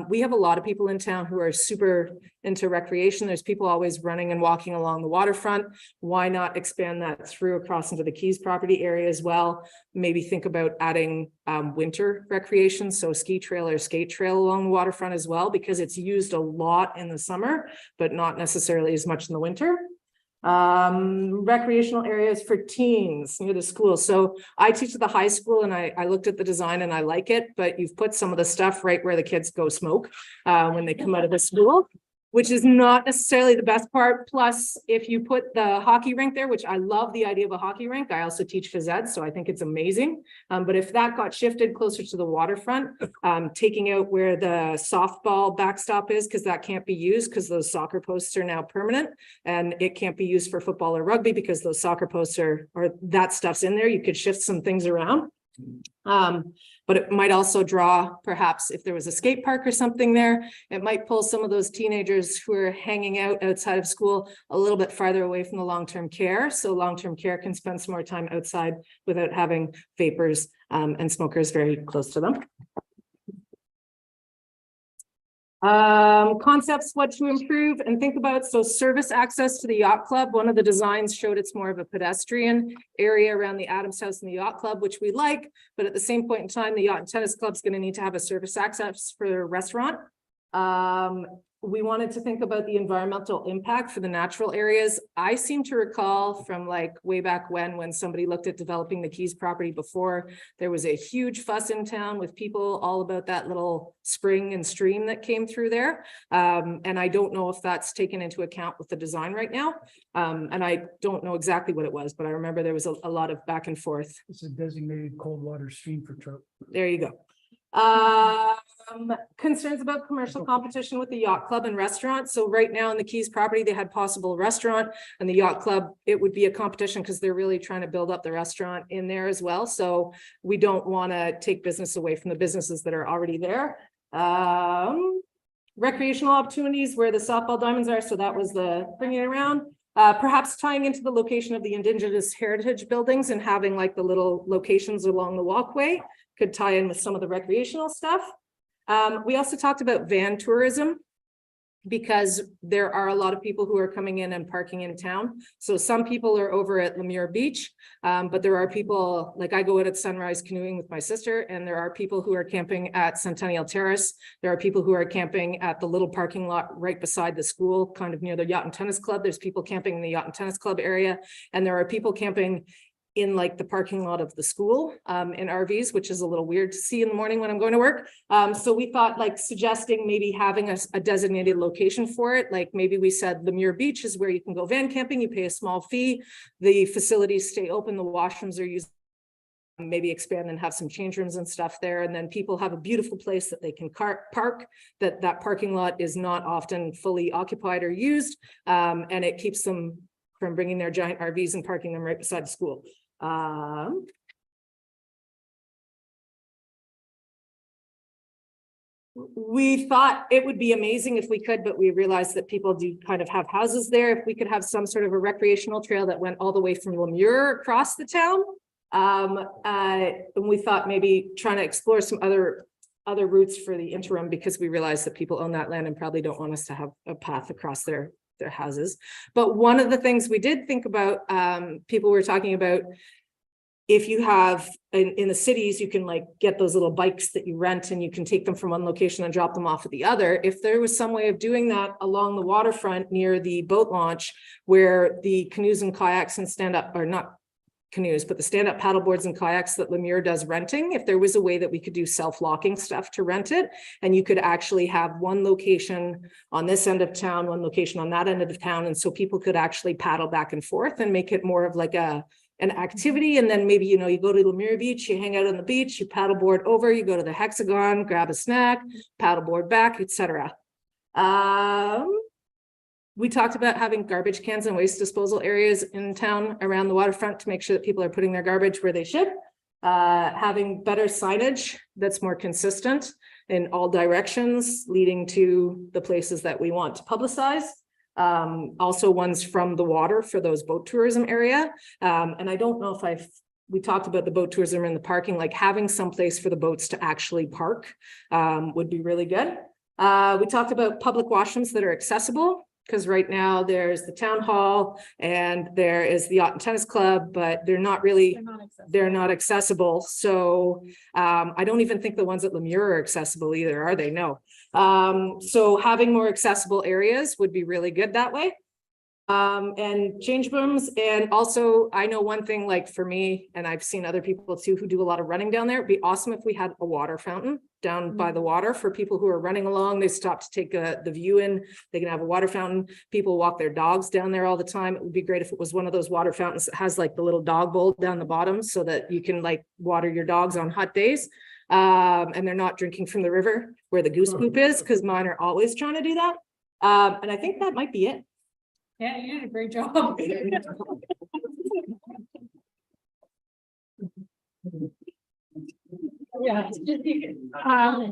[SPEAKER 9] We have a lot of people in town who are super into recreation. There's people always running and walking along the waterfront. Why not expand that through across into the Keys property area as well? Maybe think about adding winter recreation, so ski trail or skate trail along the waterfront as well, because it's used a lot in the summer, but not necessarily as much in the winter. Recreational areas for teens near the school. So I teach at the high school, and I looked at the design and I like it, but you've put some of the stuff right where the kids go smoke when they come out of the school, which is not necessarily the best part. Plus, if you put the hockey rink there, which I love the idea of a hockey rink, I also teach phys ed, so I think it's amazing. But if that got shifted closer to the waterfront, taking out where the softball backstop is, because that can't be used because those soccer posts are now permanent, and it can't be used for football or rugby because those soccer posts are, or that stuff's in there. You could shift some things around. But it might also draw, perhaps if there was a skate park or something there, it might pull some of those teenagers who are hanging out outside of school a little bit farther away from the long-term care. So long-term care can spend some more time outside without having vapors and smokers very close to them. Concepts, what to improve and think about. So service access to the yacht club. One of the designs showed it's more of a pedestrian area around the Adams House and the yacht club, which we like, but at the same point in time, the yacht and tennis club is going to need to have a service access for a restaurant. We wanted to think about the environmental impact for the natural areas. I seem to recall from like way back when somebody looked at developing the Keys property before, there was a huge fuss in town with people all about that little spring and stream that came through there. And I don't know if that's taken into account with the design right now. And I don't know exactly what it was, but I remember there was a lot of back and forth.
[SPEAKER 6] It's a designated cold water stream for trout.
[SPEAKER 9] There you go. Concerns about commercial competition with the yacht club and restaurant. So right now in the Keys property, they had possible restaurant, and the yacht club, it would be a competition because they're really trying to build up the restaurant in there as well. So we don't want to take business away from the businesses that are already there. Recreational opportunities where the softball diamonds are. So that was the bringing it around. Perhaps tying into the location of the Indigenous heritage buildings and having like the little locations along the walkway could tie in with some of the recreational stuff. We also talked about van tourism, because there are a lot of people who are coming in and parking in town. So some people are over at Lemure Beach, but there are people, like I go out at sunrise canoeing with my sister, and there are people who are camping at Centennial Terrace. There are people who are camping at the little parking lot right beside the school, kind of near the Yacht and Tennis Club. There's people camping in the Yacht and Tennis Club area, and there are people camping in like the parking lot of the school in RVs, which is a little weird to see in the morning when I'm going to work. So we thought like suggesting maybe having a designated location for it. Like maybe we said Lemure Beach is where you can go van camping, you pay a small fee, the facilities stay open, the washrooms are used, maybe expand and have some change rooms and stuff there. And then people have a beautiful place that they can park, that parking lot is not often fully occupied or used. And it keeps them from bringing their giant RVs and parking them right beside the school. we thought it would be amazing if we could, but we realized that people do kind of have houses there. If we could have some sort of a recreational trail that went all the way from Lemure across the town. And we thought maybe trying to explore some other routes for the interim, because we realized that people own that land and probably don't want us to have a path across their houses. But one of the things we did think about, people were talking about, if you have in the cities, you can like get those little bikes that you rent and you can take them from one location and drop them off at the other. If there was some way of doing that along the waterfront near the boat launch, where the canoes and kayaks and stand-up, or not canoes, but the stand-up paddleboards and kayaks that Lemure does renting, if there was a way that we could do self-locking stuff to rent it, and you could actually have one location on this end of town, one location on that end of the town, and so people could actually paddle back and forth and make it more of like an activity. And then maybe, you know, you go to Lemure Beach, you hang out on the beach, you paddleboard over, you go to the Hexagon, grab a snack, paddleboard back, etc. We talked about having garbage cans and waste disposal areas in town around the waterfront to make sure that people are putting their garbage where they should. Having better signage that's more consistent in all directions, leading to the places that we want to publicize. Also ones from the water for those boat tourism area. And I don't know if we talked about the boat tourism in the parking, like having some place for the boats to actually park would be really good. We talked about public washrooms that are accessible, because right now there's the town hall and there is the Yacht and Tennis Club, but they're not accessible. So I don't even think the ones at Lemure are accessible either, are they? No. So having more accessible areas would be really good that way. And change rooms. And also, I know one thing, like for me, and I've seen other people too who do a lot of running down there, it'd be awesome if we had a water fountain down by the water for people who are running along. They stop to take the view in, they can have a water fountain. People walk their dogs down there all the time. It would be great if it was one of those water fountains that has like the little dog bowl down the bottom, so that you can like water your dogs on hot days. And they're not drinking from the river where the goose poop is, because mine are always trying to do that. And I think that might be it.
[SPEAKER 2] Yeah, you did a great job.
[SPEAKER 1] Yeah.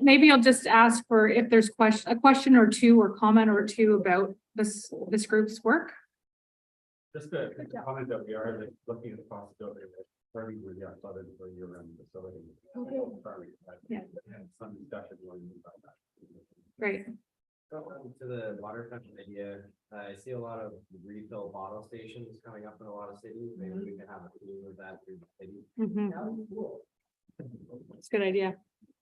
[SPEAKER 1] Maybe I'll just ask for if there's a question or two or comment or two about this group's work.
[SPEAKER 7] Just a comment that we are looking at the possibility of turning with the outside for year-round facility.
[SPEAKER 1] Yeah.
[SPEAKER 7] And some discussion going about that.
[SPEAKER 1] Great.
[SPEAKER 10] To the water fountain idea, I see a lot of refill bottle stations coming up in a lot of cities. Maybe we can have a theme of that through the city.
[SPEAKER 1] It's a good idea.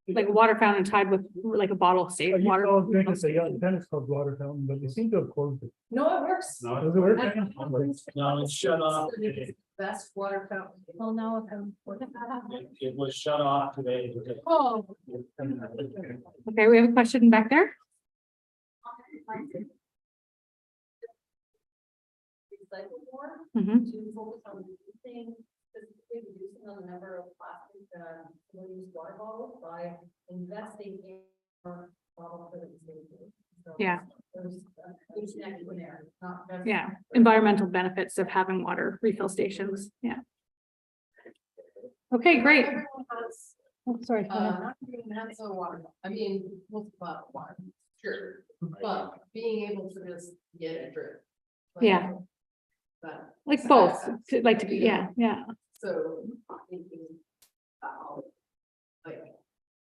[SPEAKER 1] Like a water fountain tied with like a bottle of safe water.
[SPEAKER 6] It's a young tennis club water fountain, but they seem to have closed it.
[SPEAKER 9] No, it works.
[SPEAKER 6] Does it work?
[SPEAKER 5] No, it's shut off.
[SPEAKER 9] Best water fountain.
[SPEAKER 1] Well, now
[SPEAKER 5] It was shut off today.
[SPEAKER 1] oh, okay, we have a question back there.
[SPEAKER 2] Recycle more
[SPEAKER 1] Mhm.
[SPEAKER 2] to focus on reducing, specifically reducing the number of plastic, single-use water bottles by investing in more bottles for the state. So
[SPEAKER 1] Yeah.
[SPEAKER 2] There's next one there, not just.
[SPEAKER 1] Yeah, environmental benefits of having water refill stations. Yeah. Okay, great.
[SPEAKER 2] Everyone has,
[SPEAKER 1] Oh, sorry. go ahead.
[SPEAKER 11] Not being hands on water, I mean, multiple water, sure, but being able to just get a drip. like,
[SPEAKER 1] Yeah.
[SPEAKER 11] But,
[SPEAKER 1] Like both, like to be, yeah, yeah.
[SPEAKER 11] so thinking, like,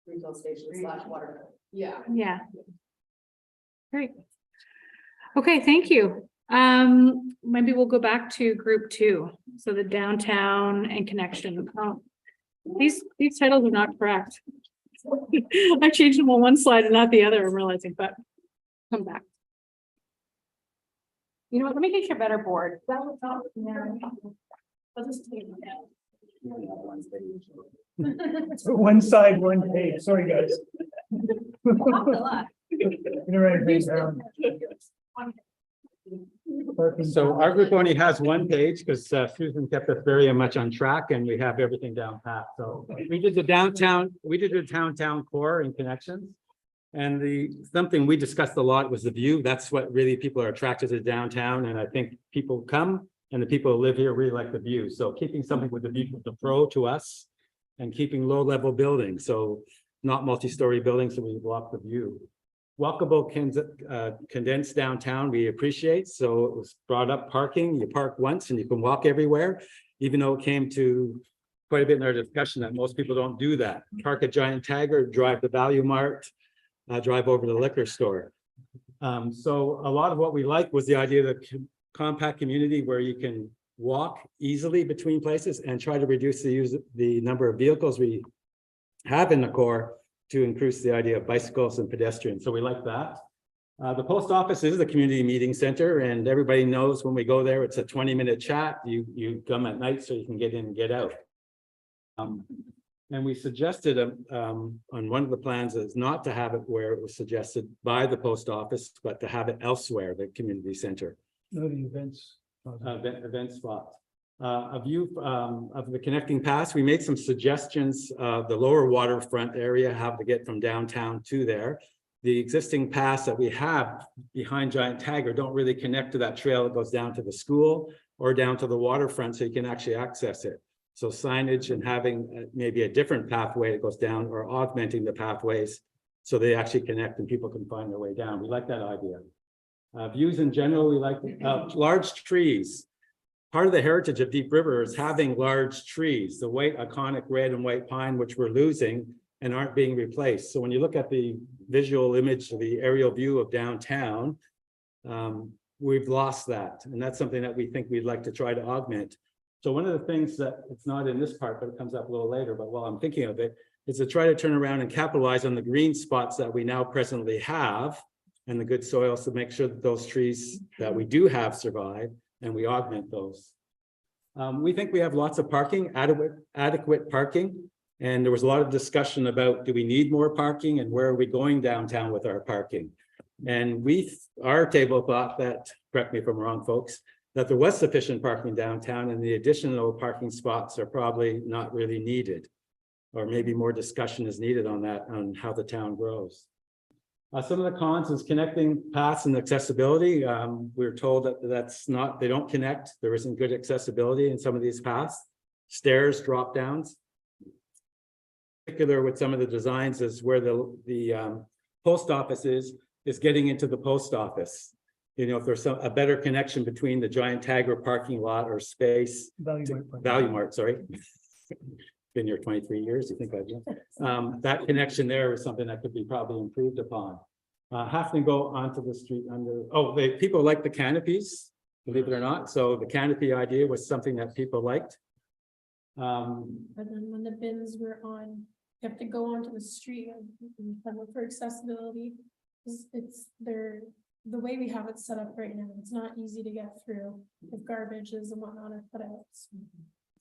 [SPEAKER 11] retail station / water, yeah.
[SPEAKER 1] Yeah. Great. Okay, thank you. Maybe we'll go back to group 2. So the downtown and connection. Oh, these titles are not correct. I changed them on one slide and not the other, I'm realizing, but come back. You know what, let me get you a better board. I'll just take it down.
[SPEAKER 6] One side, one page, sorry, guys. You're right, page down.
[SPEAKER 3] So our group only has one page because Susan kept us very much on track and we have everything down pat. So we did the downtown core and connections. And something we discussed a lot was the view. That's what really people are attracted to downtown. And I think people come and the people who live here really like the view. So keeping something with the view is a pro to us and keeping low level buildings. So
[SPEAKER 12] not multi-story buildings, so we block the view. Walkable condensed downtown, we appreciate. So it was brought up parking, you park once and you can walk everywhere, even though it came to quite a bit in our discussion that most people don't do that. Park a giant tagger, drive the Value Mart, drive over to the liquor store. So a lot of what we liked was the idea of the compact community where you can walk easily between places and try to reduce the number of vehicles we have in the core to increase the idea of bicycles and pedestrians. So we like that. The post office is the community meeting center, and everybody knows when we go there, it's a 20-minute chat. You come at night so you can get in and get out. And we suggested on one of the plans is not to have it where it was suggested by the post office, but to have it elsewhere, the community center.
[SPEAKER 5] No, the events.
[SPEAKER 12] Event spot. A view of the connecting paths. We made some suggestions. The lower waterfront area, how to get from downtown to there. The existing paths that we have behind Giant Tagger don't really connect to that trail that goes down to the school or down to the waterfront, so you can actually access it. So signage and having maybe a different pathway that goes down, or augmenting the pathways so they actually connect and people can find their way down. We like that idea. Views in general, we like large trees. Part of the heritage of Deep River is having large trees, the white iconic red and white pine, which we're losing and aren't being replaced. So when you look at the visual image of the aerial view of downtown, we've lost that. And that's something that we think we'd like to try to augment. So one of the things that it's not in this part, but it comes up a little later, but while I'm thinking of it, is to try to turn around and capitalize on the green spots that we now presently have and the good soils to make sure that those trees that we do have survive and we augment those. We think we have lots of parking, adequate parking. And there was a lot of discussion about, do we need more parking and where are we going downtown with our parking? And our table thought that, correct me if I'm wrong, folks, that there was sufficient parking downtown and the additional parking spots are probably not really needed. Or maybe more discussion is needed on that, on how the town grows. Some of the cons is connecting paths and accessibility. We're told that they don't connect. There isn't good accessibility in some of these paths. Stairs, drop downs. In particular with some of the designs is where the post office is getting into the post office. You know, if there's a better connection between the Giant Tagger parking lot or space. Value Mart, sorry. Been here 23 years, you think I do? That connection there is something that could be probably improved upon. Have to go onto the street under, people like the canopies, believe it or not. So the canopy idea was something that people liked.
[SPEAKER 13] But then when the bins were on, you have to go onto the street and look for accessibility. The way we have it set up right now, it's not easy to get through if garbages and whatnot are put out.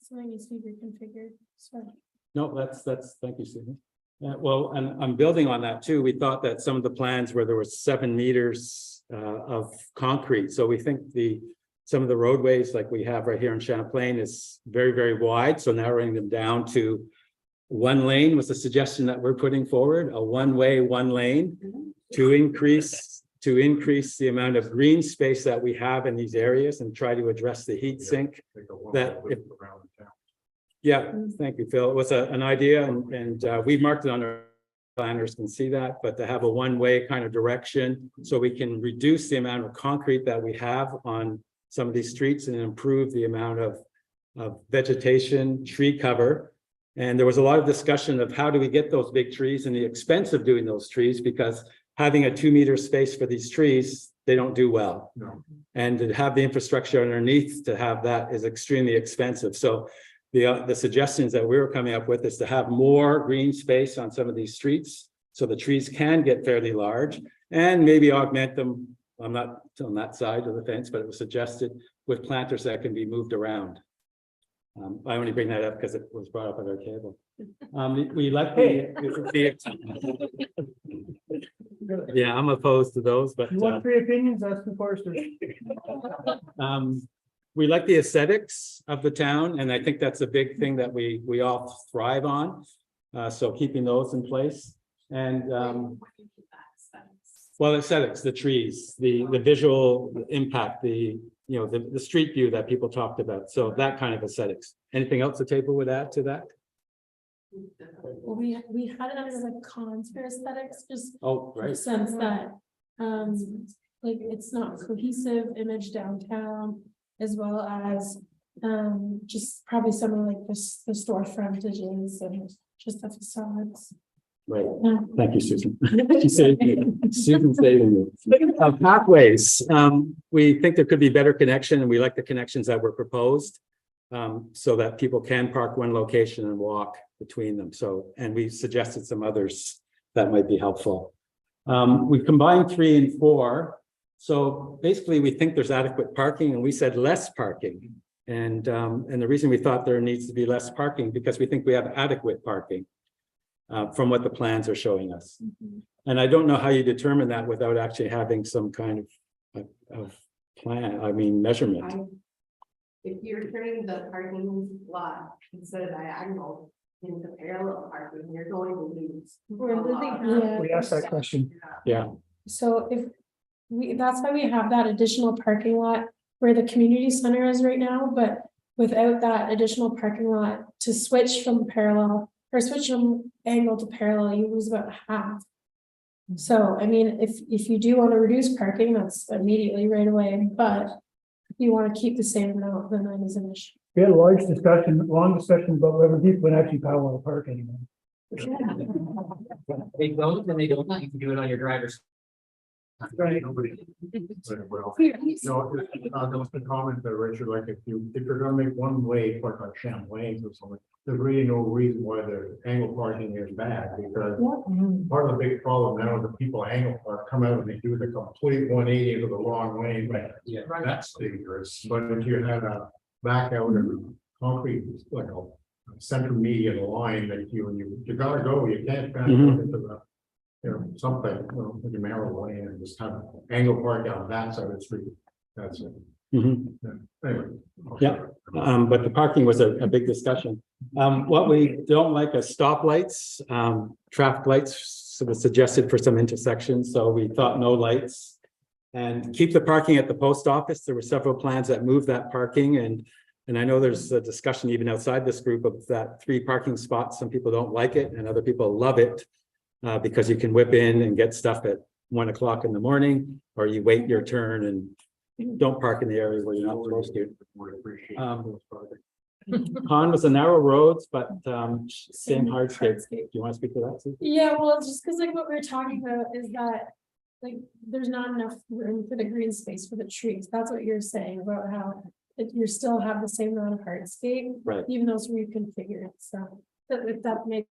[SPEAKER 13] Something needs to be reconfigured. So. No,
[SPEAKER 12] that's thank you, Susan. Well, and I'm building on that too. We thought that some of the plans where there was 7 meters of concrete. So we think some of the roadways like we have right here in Champlain is very, very wide. So narrowing them down to 1 lane was the suggestion that we're putting forward, a one-way, 1 lane to increase the amount of green space that we have in these areas and try to address the heat sink. Yeah, thank you, Phil. It was an idea and we marked it on our planners can see that, but to have a one-way kind of direction so we can reduce the amount of concrete that we have on some of these streets and improve the amount of vegetation, tree cover. And there was a lot of discussion of how do we get those big trees and the expense of doing those trees, because having a 2-meter space for these trees, they don't do well. No. And to have the infrastructure underneath to have that is extremely expensive. So the suggestions that we were coming up with is to have more green space on some of these streets so the trees can get fairly large and maybe augment them. I'm not on that side of the fence, but it was suggested with planters that can be moved around. I only bring that up because it was brought up at our table. We like yeah, I'm opposed to those, but
[SPEAKER 5] you want 3 opinions? Ask the forester.
[SPEAKER 12] We like the aesthetics of the town, and I think that's a big thing that we all thrive on. So keeping those in place, and well, aesthetics, the trees, the visual impact, the street view that people talked about. So that kind of aesthetics. Anything else the table would add to that?
[SPEAKER 13] Well, we had it as a cons for aesthetics, just
[SPEAKER 12] Oh,
[SPEAKER 13] in the
[SPEAKER 12] right.
[SPEAKER 13] sense that, like, it's not cohesive image downtown, as well as, just probably some of like the store frontages and just the facades.
[SPEAKER 12] Right.
[SPEAKER 13] Yeah.
[SPEAKER 12] Thank you, Susan. She saved me. Susan saving me. Pathways, we think there could be better connection and we like the connections that were proposed. So that people can park one location and walk between them. So, and we suggested some others that might be helpful. We combined 3 and 4. So basically, we think there's adequate parking and we said less parking. And the reason we thought there needs to be less parking because we think we have adequate parking. From what the plans are showing us. And I don't know how you determine that without actually having some kind of plan, I mean, measurement.
[SPEAKER 11] If you're turning the parking lot instead of diagonal into parallel parking, you're going to lose.
[SPEAKER 13] We're
[SPEAKER 11] a
[SPEAKER 13] losing-
[SPEAKER 11] lot.
[SPEAKER 13] yeah.
[SPEAKER 5] We asked that question.
[SPEAKER 12] Yeah,
[SPEAKER 13] So if that's why we have that additional parking lot where the community center is right now, but without that additional parking lot to switch from parallel or switch from angle to parallel, you lose about half. So, I mean, if you do want to reduce parking, that's immediately right away, but if you want to keep the same amount, then that is an issue.
[SPEAKER 5] We had a long discussion about whether people can actually parallel park anymore.
[SPEAKER 10] They don't, and they don't, you can do it on your driver's.
[SPEAKER 5] Right.
[SPEAKER 7] Well, no, there was the comment that Richard, like if you're gonna make one way, like on Champlain or something, there's really no reason why the angle parking is bad, because part of the big problem now is the people angle park, come out and they do the complete 180 into the wrong lane.
[SPEAKER 10] Yeah.
[SPEAKER 7] That's dangerous, but if you had a back out and concrete, like a center median line that you gotta go, you can't kind of look into the, you know, something, you know, like a narrow lane and just kind of angle park down that side of the street. That's it.
[SPEAKER 12] Mhm.
[SPEAKER 7] Anyway.
[SPEAKER 12] Yeah. But the parking was a big discussion. What we don't like is stoplights, traffic lights was suggested for some intersections, so we thought no lights. And keep the parking at the post office. There were several plans that moved that parking and I know there's a discussion even outside this group of that 3 parking spots. Some people don't like it and other people love it. Because you can whip in and get stuff at 1 o'clock in the morning, or you wait your turn and don't park in the area where you're not supposed to. Con was the narrow roads, but same hardscape. Do you want to speak to that, Susan?
[SPEAKER 13] Yeah, well, just because like what we were talking about is that like there's not enough room for the green space for the trees. That's what you're saying about how you still have the same amount of hardscape,
[SPEAKER 12] Right.
[SPEAKER 13] even though it's reconfigured. So that makes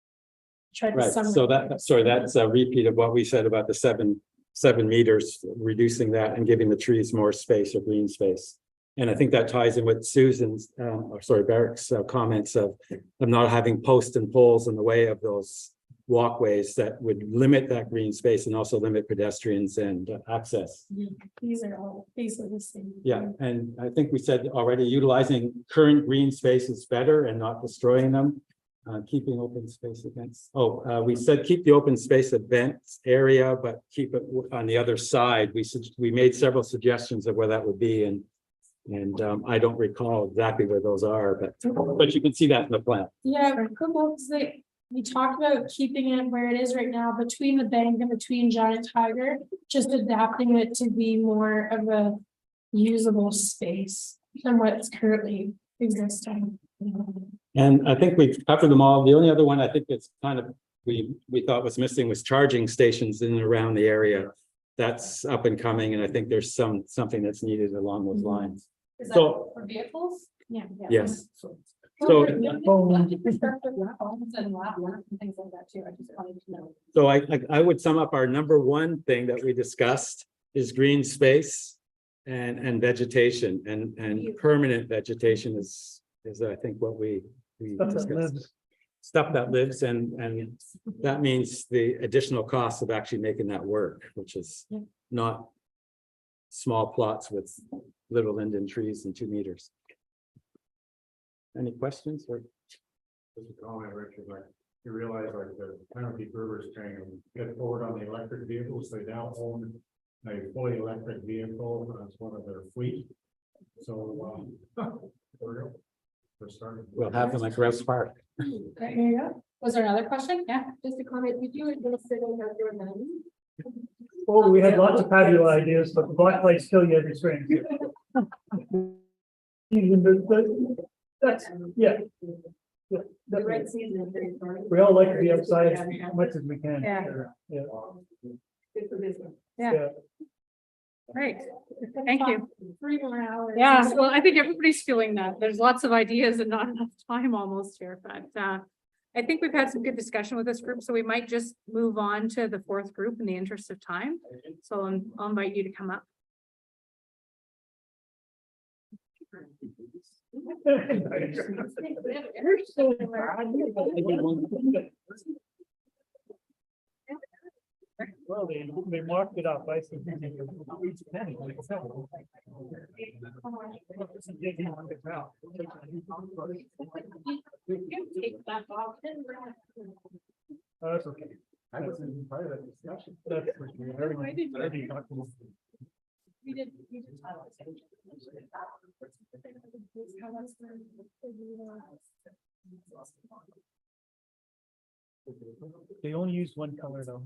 [SPEAKER 13] try to
[SPEAKER 12] Right,
[SPEAKER 13] summarize.
[SPEAKER 12] so that's a repeat of what we said about the 7 meters, reducing that and giving the trees more space or green space. And I think that ties in with Susan's, Barrick's comments of not having posts and poles in the way of those walkways that would limit that green space and also limit pedestrians and access.
[SPEAKER 13] These are all basically the same.
[SPEAKER 12] Yeah, and I think we said already utilizing current green space is better and not destroying them. Keeping open space events. We said keep the open space events area, but keep it on the other side. We made several suggestions of where that would be, and I don't recall exactly where those are, but you can see that in the plan.
[SPEAKER 13] Yeah, we talked about keeping it where it is right now between the bank and between Giant Tiger, just adapting it to be more of a usable space than what's currently existing.
[SPEAKER 12] And I think we've covered them all. The only other one I think that's kind of we thought was missing was charging stations in and around the area. That's up and coming, and I think there's something that's needed along those lines.
[SPEAKER 2] Is that
[SPEAKER 12] So
[SPEAKER 2] for vehicles?
[SPEAKER 13] Yeah.
[SPEAKER 12] yes. So
[SPEAKER 2] And lap work and things like that too. I just wanted to know.
[SPEAKER 12] So I would sum up our number 1 thing that we discussed is green space and vegetation and permanent vegetation is I think what we discussed. Stuff that lives and that means the additional cost of actually making that work, which is not small plots with little linden trees and 2 meters. Any questions or?
[SPEAKER 7] Just a comment, Richard, like, you realize like the penalty Brewers trying to get forward on the electric vehicles, they now own a fully electric vehicle as one of their fleet. So, there we go. We're starting.
[SPEAKER 12] We'll have them like Grouse Park.
[SPEAKER 13] There you go.
[SPEAKER 1] Was there another question? Yeah.
[SPEAKER 13] Just a comment, did you address it in your amendment?
[SPEAKER 6] Oh, we had lots of patio ideas, but the black lights kill you every spring. That's, yeah. Yeah,
[SPEAKER 9] The red season is very short.
[SPEAKER 6] we all like to be outside as much as we can.
[SPEAKER 1] Yeah.
[SPEAKER 6] Yeah.
[SPEAKER 9] Good for business.
[SPEAKER 1] Yeah. Great. Thank you.
[SPEAKER 13] 3 more hours.
[SPEAKER 1] Yeah, well, I think everybody's feeling that. There's lots of ideas and not enough time almost here, but I think we've had some good discussion with this group, so we might just move on to the fourth group in the interest of time. So I'll invite you to come up.
[SPEAKER 6] Well, they marked it up, I see. Oh, that's okay.
[SPEAKER 7] I wasn't even part of that discussion.
[SPEAKER 13] We did.
[SPEAKER 6] They only use one color though.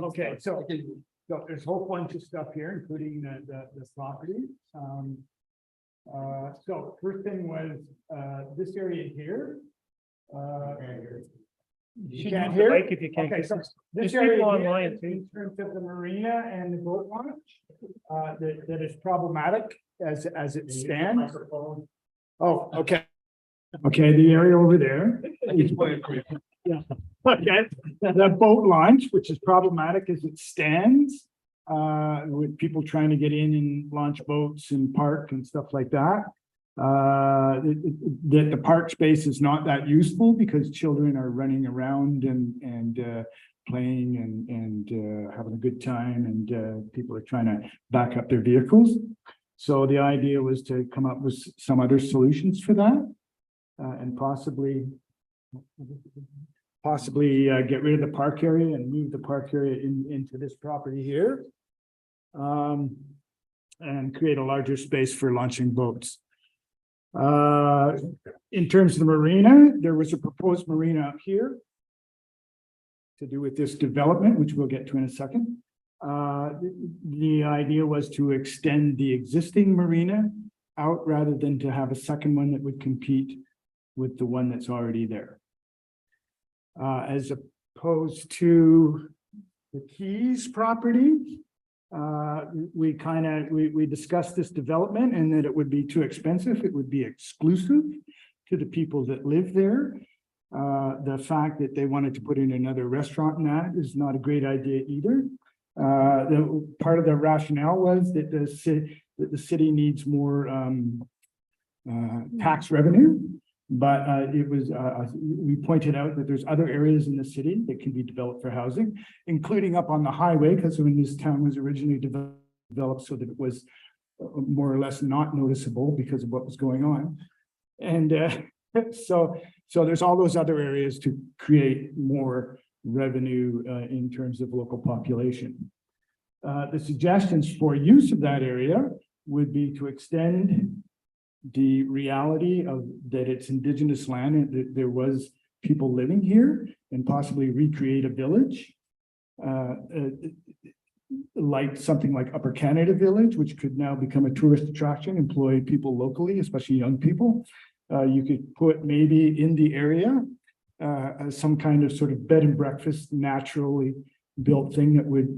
[SPEAKER 5] Okay, so there's a whole bunch of stuff here, including the property. So first thing was, this area here. You can't hear?
[SPEAKER 6] Like if you can't.
[SPEAKER 5] Okay, so
[SPEAKER 6] There's
[SPEAKER 5] this area
[SPEAKER 6] people
[SPEAKER 5] here,
[SPEAKER 6] online too.
[SPEAKER 5] in terms of the marina and the boat launch, that is problematic as it stands. Oh, okay. Okay, the area over there. Yeah, okay, the boat launch, which is problematic as it stands, with people trying to get in and launch boats and park and stuff like that. The park space is not that useful because children are running around and playing and having a good time, and people are trying to back up their vehicles. So the idea was to come up with some other solutions for that, and possibly get rid of the park area and move the park area into this property here, and create a larger space for launching boats. In terms of the marina, there was a proposed marina up here to do with this development, which we'll get to in a second. The idea was to extend the existing marina out rather than to have a second one that would compete with the one that's already there. As opposed to the Keys property, we discussed this development and that it would be too expensive. It would be exclusive to the people that live there. The fact that they wanted to put in another restaurant in that is not a great idea either. Part of the rationale was that the city needs more tax revenue. But we pointed out that there's other areas in the city that can be developed for housing, including up on the highway, because when this town was originally developed so that it was more or less not noticeable because of what was going on. And so there's all those other areas to create more revenue in terms of local population. The suggestions for use of that area would be to extend the reality of that it's indigenous land and that there was people living here, and possibly recreate a village, like something like Upper Canada Village, which could now become a tourist attraction, employ people locally, especially young people. You could put maybe in the area some kind of sort of bed and breakfast, naturally built thing that would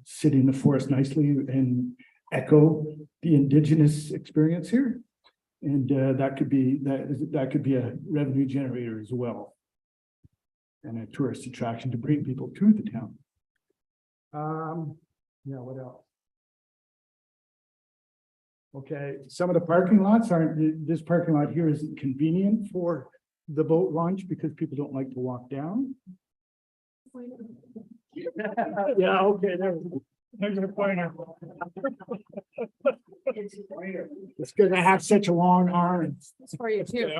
[SPEAKER 5] sit in the forest nicely and echo the indigenous experience here, and that could be a revenue generator as well, and a tourist attraction to bring people to the town. Yeah, what else? Okay, some of the parking lots aren't. This parking lot here isn't convenient for the boat launch because people don't like to walk down. Yeah, okay, there's a pointer. It's because I have such a long arm.
[SPEAKER 1] It's for you too.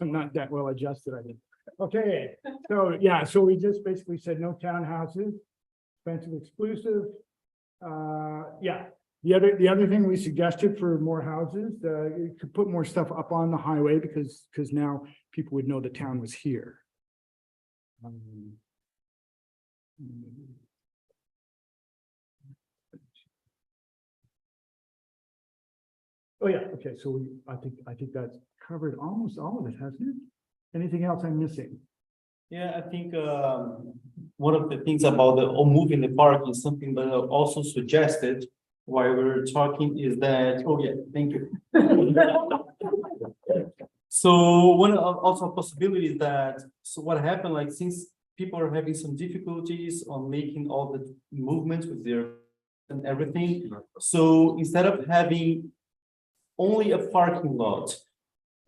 [SPEAKER 5] I'm not that well adjusted, I think. Okay, so yeah, so we just basically said no townhouses, expensive exclusive.
[SPEAKER 6] Yeah, the other thing we suggested for more houses, you could put more stuff up on the highway because now people would know the town was here. Oh, yeah, okay, so I think that's covered almost all of it, hasn't it? Anything else I'm missing?
[SPEAKER 14] Yeah, I think one of the things about the moving the park is something that I also suggested while we were talking is that, oh yeah, thank you. So one of also possibilities that, so what happened, like since people are having some difficulties on making all the movements with their and everything, so instead of having only a parking lot,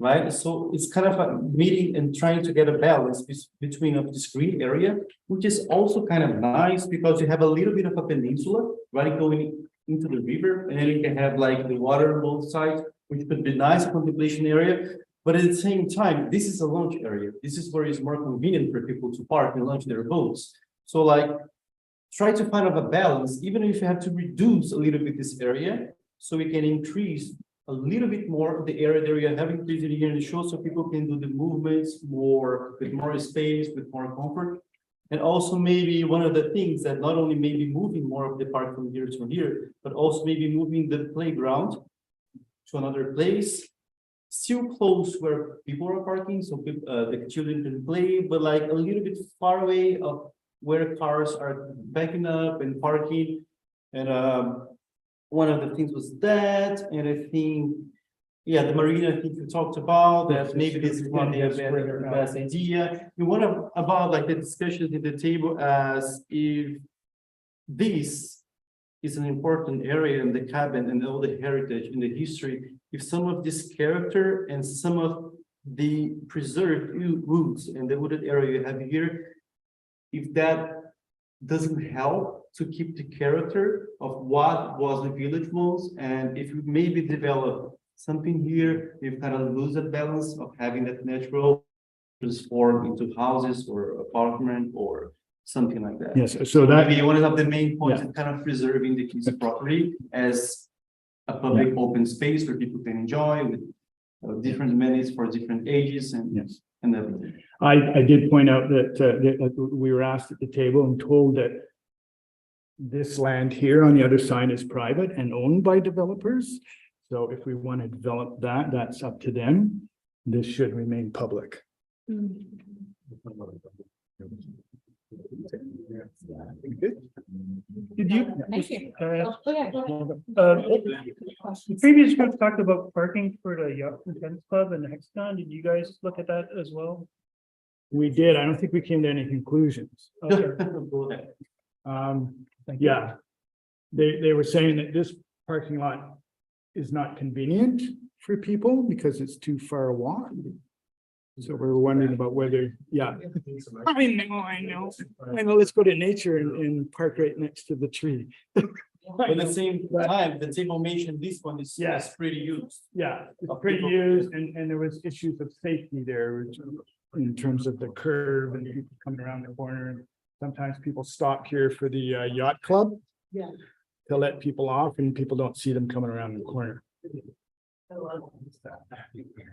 [SPEAKER 14] right? So it's kind of a meeting and trying to get a balance between of this green area, which is also kind of nice because you have a little bit of a peninsula, right, going into the river, and then you can have like the water on both sides, which could be nice contemplation area. But at the same time, this is a launch area. This is where it's more convenient for people to park and launch their boats. So like, try to find out a balance, even if you have to reduce a little bit this area, so we can increase a little bit more of the area that we are having increased here in the show, so people can do the movements more with more space, with more comfort. And also maybe one of the things that not only maybe moving more of the park from here to here, but also maybe moving the playground to another place, still close where people are parking, so the children can play, but like a little bit far away of where cars are backing up and parking. And one of the things was that, and I think, yeah, the marina, I think we talked about that maybe this is not the best idea. We want to about like the discussions in the table as if this is an important area in the cabin and all the heritage and the history. If some of this character and some of the preserved woods and the wooded area you have here, if that doesn't help to keep the character of what was the village was, and if you maybe develop something here, you kind of lose that balance of having that natural transform into houses or apartment or something like that.
[SPEAKER 6] Yes, so that
[SPEAKER 14] maybe one of the main points is kind of preserving the piece of property as a public open space where people can enjoy with different amenities for different ages and
[SPEAKER 6] yes.
[SPEAKER 14] And everything.
[SPEAKER 6] I did point out that we were asked at the table and told that this land here on the other side is private and owned by developers. So if we want to develop that, that's up to them. This should remain public. Did you?
[SPEAKER 13] Thank you.
[SPEAKER 6] The previous group talked about parking for the yacht and tennis club and the Hexagon. Did you guys look at that as well? We did. I don't think we came to any conclusions. Yeah. They were saying that this parking lot is not convenient for people because it's too far a walk. So we were wondering about whether, yeah. I know. Let's go to nature and park right next to the tree.
[SPEAKER 14] But at the same time, the table mentioned this one is pretty used.
[SPEAKER 6] Yeah, it's pretty used and there was issues of safety there in terms of the curve and people coming around the corner. And sometimes people stop here for the yacht club.
[SPEAKER 9] Yeah.
[SPEAKER 6] To let people off and people don't see them coming around the corner.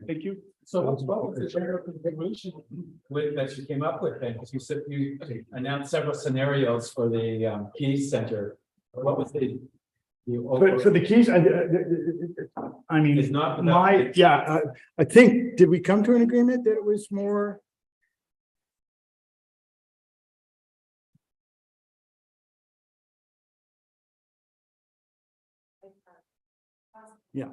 [SPEAKER 6] Thank you.
[SPEAKER 8] So what was the general conclusion that you came up with then? Because you said you announced several scenarios for the Keys Center. What was the?
[SPEAKER 6] For the keys, I mean,
[SPEAKER 8] It's not
[SPEAKER 6] I think, did we come to an agreement that it was more? Yeah.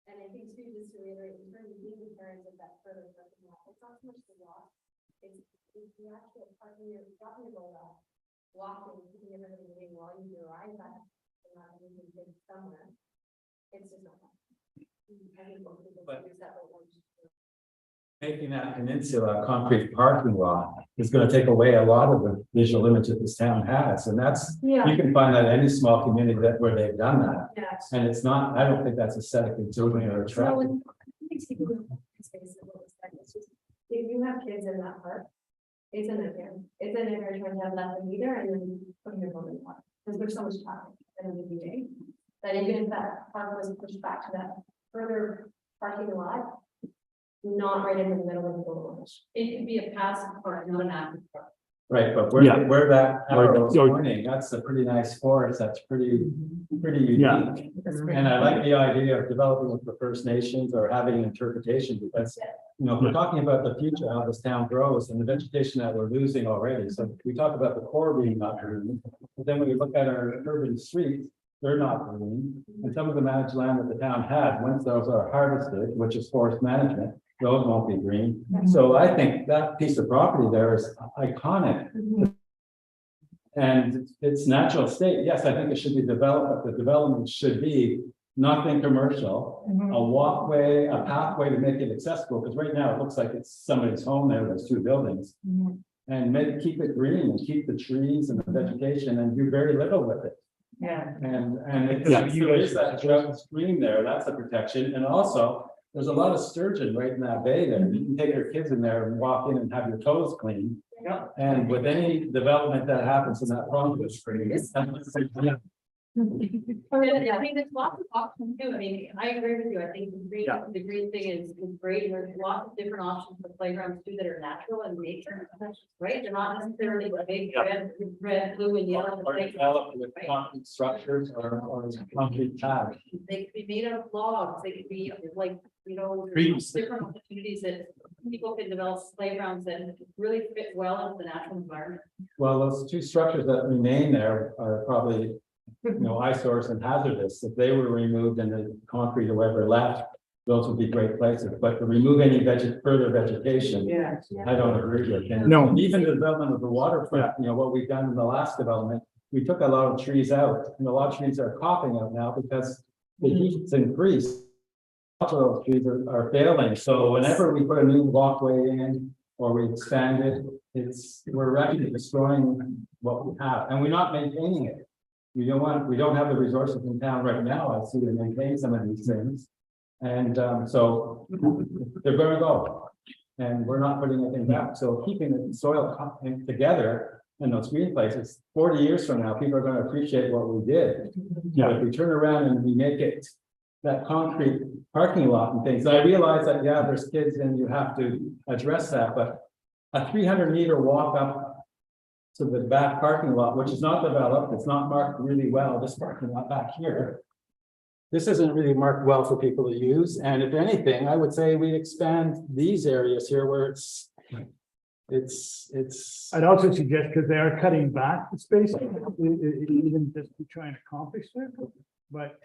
[SPEAKER 2] And I think too, just to reiterate, in terms of being the parents of that further parking lot, it's not so much the walk. It's the actual parking, you're dropping your boat off, walking, keeping everybody waiting while you arrive back. And not even get somewhere. It's just not. I think most people use that way.
[SPEAKER 8] Making that peninsula a concrete parking lot is gonna take away a lot of the visual image that this town has, and that's, you can find that in any small community that where they've done that.
[SPEAKER 2] Yes.
[SPEAKER 8] And it's not, I don't think that's aesthetically soothing or attractive.
[SPEAKER 2] If you have kids in that park, it's a nightmare. It's a nightmare trying to have left them either and then putting your home in the park. Because there's so much traffic in the day. That even if that park was pushed back to that further parking lot, not right in the middle of the village. It could be a passive park, not an active park.
[SPEAKER 8] Right, but where,
[SPEAKER 6] Yeah.
[SPEAKER 8] where that arrow is
[SPEAKER 6] Or-
[SPEAKER 8] pointing, that's a pretty nice forest, that's pretty
[SPEAKER 6] Yeah.
[SPEAKER 8] unique. And I like the idea of developing with the First Nations or having an interpretation, because, you know, if we're talking about the future, how this town grows and the vegetation that we're losing already, so we talk about the core being not green. But then when we look at our urban streets, they're not green, and some of the managed land that the town had, once those are harvested, which is forest management, those won't be green. So I think that piece of property there is iconic. And its natural state, yes, I think it should be developed, but the development should be nothing commercial. A walkway, a pathway to make it accessible, because right now it looks like it's somebody's home there, those two buildings. And keep it green and keep the trees and the vegetation and do very little with it.
[SPEAKER 9] Yeah.
[SPEAKER 8] And it's,
[SPEAKER 6] Yeah.
[SPEAKER 8] there is that trout stream there, that's a protection, and also, there's a lot of sturgeon right in that bay there, you can take your kids in there and walk in and have your toes clean.
[SPEAKER 9] Yeah.
[SPEAKER 8] And with any development that happens in that pond, it's pretty.
[SPEAKER 2] I think there's lots of options too. I mean, I agree with you. I think the green thing is great. And there's lots of different options for playgrounds too that are natural and nature. Right? They're not necessarily big red, blue and yellow.
[SPEAKER 8] Or developed with concrete structures or concrete paths.
[SPEAKER 2] They could be made out of logs. They could be like, you know,
[SPEAKER 8] Trees.
[SPEAKER 2] different opportunities that people can develop playgrounds that really fit well into the natural environment.
[SPEAKER 8] Well, those two structures that remain there are probably, you know, eyesores and hazardous. If they were removed and the concrete or whatever left, those would be great places, but to remove any further vegetation.
[SPEAKER 9] Yeah.
[SPEAKER 8] I don't agree with. And
[SPEAKER 6] No.
[SPEAKER 8] even the development of the waterfront, you know, what we've done in the last development, we took a lot of trees out, and a lot of trees are popping out now because the heat's increased. Lots of those trees are failing, so whenever we put a new walkway in or we expand it, we're actually destroying what we have, and we're not maintaining it. We don't have the resources in town right now, I see, to maintain some of these things. And so they're gonna go, and we're not putting anything back, so keeping the soil together in those green places, 40 years from now, people are gonna appreciate what we did. But if we turn around and we make it that concrete parking lot and things, I realize that, yeah, there's kids and you have to address that, but a 300-meter walk up to the back parking lot, which is not developed, it's not marked really well, this parking lot back here. This isn't really marked well for people to use, and if anything, I would say we expand these areas here where it's.
[SPEAKER 6] I'd also suggest, because they are cutting back the space, even just to try and accomplish that, but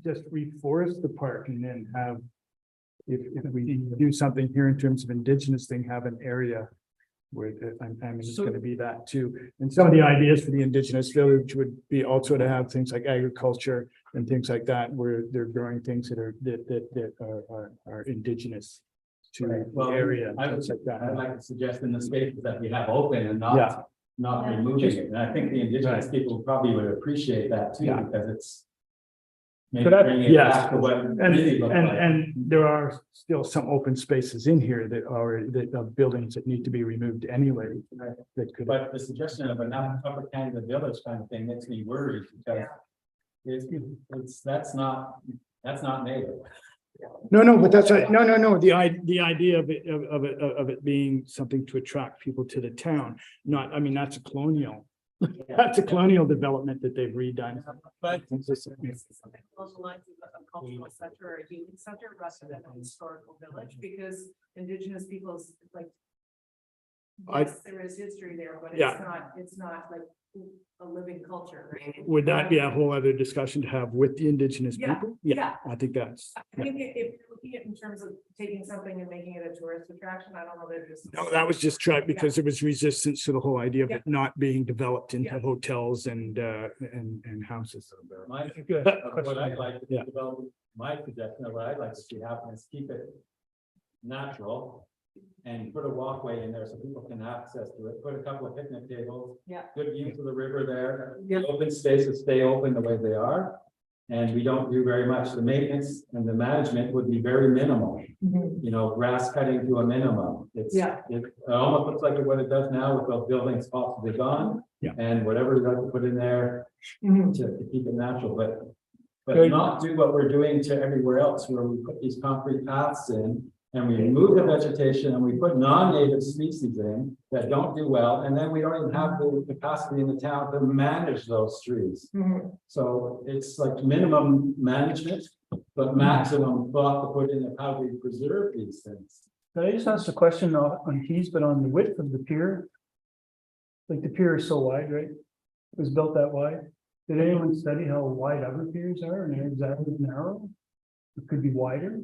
[SPEAKER 6] just reforest the park and then have, if we do something here in terms of indigenous thing, have an area where, I mean, it's gonna be that too. And some of the ideas for the indigenous village would be also to have things like agriculture and things like that, where they're growing things that are indigenous to the
[SPEAKER 8] Well,
[SPEAKER 6] area.
[SPEAKER 8] I would,
[SPEAKER 6] things like that.
[SPEAKER 8] I'd like to suggest in the spaces that we have open and
[SPEAKER 6] Yeah.
[SPEAKER 8] not removing it, and I think the indigenous
[SPEAKER 6] Right.
[SPEAKER 8] people probably would appreciate that too,
[SPEAKER 6] Yeah.
[SPEAKER 8] because it's. Maybe
[SPEAKER 6] So that-
[SPEAKER 8] bringing it
[SPEAKER 6] yes.
[SPEAKER 8] back to what it
[SPEAKER 6] And,
[SPEAKER 8] really looked like.
[SPEAKER 6] and there are still some open spaces in here that are, buildings that need to be removed anyway. That could,
[SPEAKER 8] But the suggestion of an Upper Canada Village kind of thing makes me worried, because that's not native.
[SPEAKER 6] no, but that's, no, the idea of it being something to attract people to the town, not, I mean, that's a colonial. That's a colonial development that they've redone.
[SPEAKER 8] But
[SPEAKER 9] Something along the lines of a cultural center or a healing center rather than a historical village, because indigenous peoples like. Yes, there is history there, but it's not like a living culture, right?
[SPEAKER 6] Would that be a whole other discussion to have with the indigenous
[SPEAKER 9] Yeah,
[SPEAKER 6] people?
[SPEAKER 9] yeah.
[SPEAKER 6] I think that's.
[SPEAKER 9] I think if you're looking at it in terms of taking something and making it a tourist attraction, I don't know that it's.
[SPEAKER 6] No, that was just tried because there was resistance to the whole idea of
[SPEAKER 9] Yeah.
[SPEAKER 6] it not being developed into
[SPEAKER 9] Yeah.
[SPEAKER 6] hotels and houses.
[SPEAKER 8] my,
[SPEAKER 6] Good.
[SPEAKER 8] what I'd like to
[SPEAKER 6] Yeah.
[SPEAKER 8] develop, my suggestion of what I'd like to see happen is keep it natural. And put a walkway in there so people can access to it, put a couple of picnic tables.
[SPEAKER 9] Yeah.
[SPEAKER 8] Good views of the river there, open spaces stay open the way they are. And we don't do very much, the maintenance and the management would be very minimal. You know, grass cutting to a minimum,
[SPEAKER 9] Yeah.
[SPEAKER 8] it almost looks like what it does now with those buildings possibly gone.
[SPEAKER 6] Yeah.
[SPEAKER 8] And whatever you have to put in there
[SPEAKER 9] Mhm.
[SPEAKER 8] to keep it natural, but
[SPEAKER 6] Good.
[SPEAKER 8] not do what we're doing to everywhere else, where we put these concrete paths in. And we remove the vegetation and we put non-native species in that don't do well, and then we don't even have the capacity in the town to manage those trees.
[SPEAKER 9] Mhm.
[SPEAKER 8] So it's like minimum management, but maximum thought to put in of how we preserve these things.
[SPEAKER 6] Can I just ask a question on Keys, but on the width of the pier? Like the pier is so wide, right? It was built that wide. Did anyone study how wide other piers are and they're exactly narrow? It could be wider.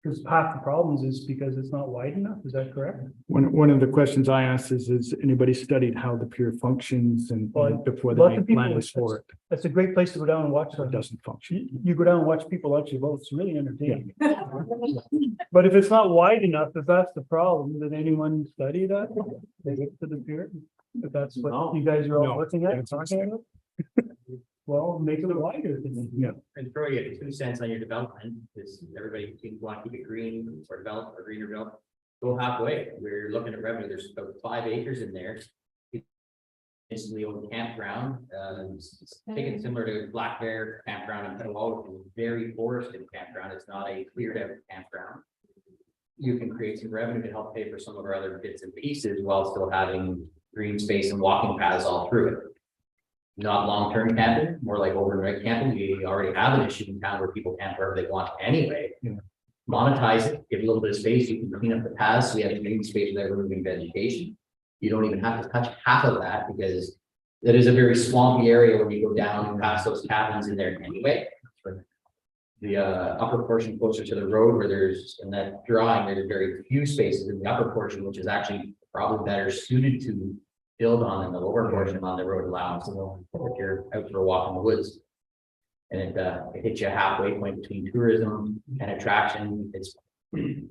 [SPEAKER 6] Because half the problems is because it's not wide enough, is that correct? One of the questions I asked is, has anybody studied how the pier functions and before they make plans for it? That's a great place to go down and watch. It doesn't function. You go down and watch people actually vote, it's really entertaining. But if it's not wide enough, if that's the problem, did anyone study that? They get to the pier? If that's what you guys are all looking at and talking about? Well, make it wider. Yeah.
[SPEAKER 10] And throw you 2 cents on your development, because everybody seems to want to keep it green or develop or green or develop. Go halfway, we're looking at revenue, there's about 5 acres in there. Basically own campground, think it's similar to Black Bear campground in Petawawa, which is a very forested campground, it's not a cleared out campground. You can create some revenue to help pay for some of our other bits and pieces while still having green space and walking paths all through it. Not long-term camping, more like overnight camping. We already have an issue in town where people camp wherever they want anyway. Monetize it, give a little bit of space, you can clean up the paths, we have a green space without removing vegetation. You don't even have to touch half of that because it is a very swampy area when you go down and past those cabins in there anyway. The upper portion closer to the road where there's, in that drawing, there's very few spaces in the upper portion, which is actually probably better suited to build on in the lower portion on the road allowance, if you're out for a walk in the woods. And it hits you a halfway point between tourism and attraction. It's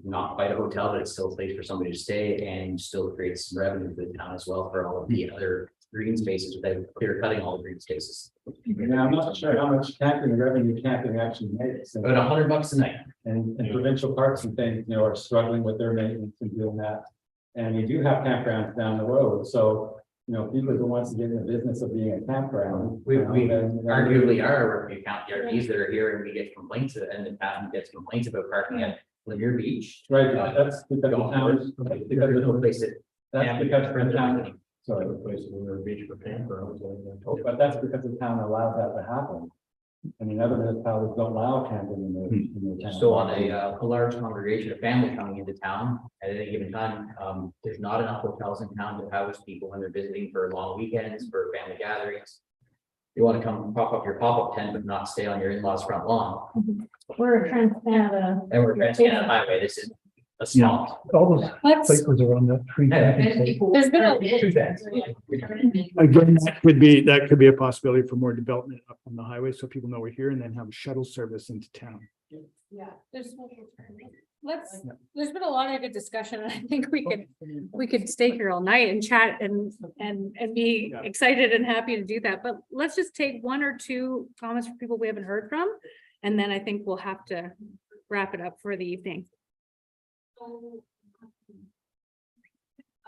[SPEAKER 10] not quite a hotel, but it's still a place for somebody to stay and still creates some revenue for the town as well for all of the other green spaces without clear cutting all the green spaces.
[SPEAKER 8] Yeah, I'm not sure how much camping revenue camping actually makes.
[SPEAKER 10] About $100 a night.
[SPEAKER 8] And provincial parks and things, you know, are struggling with their maintenance and doing that. And we do have campgrounds down the road, so, you know, people who wants to get in the business of being a campground.
[SPEAKER 10] We
[SPEAKER 8] then-
[SPEAKER 10] arguably are, we count the RVs that are here and we get complaints, and the town gets complaints about parking at Lanier Beach.
[SPEAKER 8] Right, that's because the town,
[SPEAKER 10] Because there's no place that.
[SPEAKER 8] that's because the town, sorry,
[SPEAKER 7] The place where the beach for campgrounds.
[SPEAKER 8] but that's because the town allows that to happen. I mean, other municipalities don't allow camping in the town.
[SPEAKER 10] So on a large congregation of family coming into town at any given time, there's not enough hotels in town to house people when they're visiting for long weekends, for family gatherings. You want to come pop up your pop-up tent, but not stay on your in-laws front lawn.
[SPEAKER 13] We're trying to have a.
[SPEAKER 10] And we're Trans-Canada Highway, this is a swamp.
[SPEAKER 6] All those
[SPEAKER 13] Let's,
[SPEAKER 6] places are on the free.
[SPEAKER 13] there's been a,
[SPEAKER 10] Two beds.
[SPEAKER 6] Again, that could be a possibility for more development up on the highway, so people know we're here and then have a shuttle service into town.
[SPEAKER 9] Yeah.
[SPEAKER 1] there's been a lot of good discussion, and I think we could stay here all night and chat and be excited and happy to do that, but let's just take 1 or 2 comments from people we haven't heard from, and then I think we'll have to wrap it up for the evening.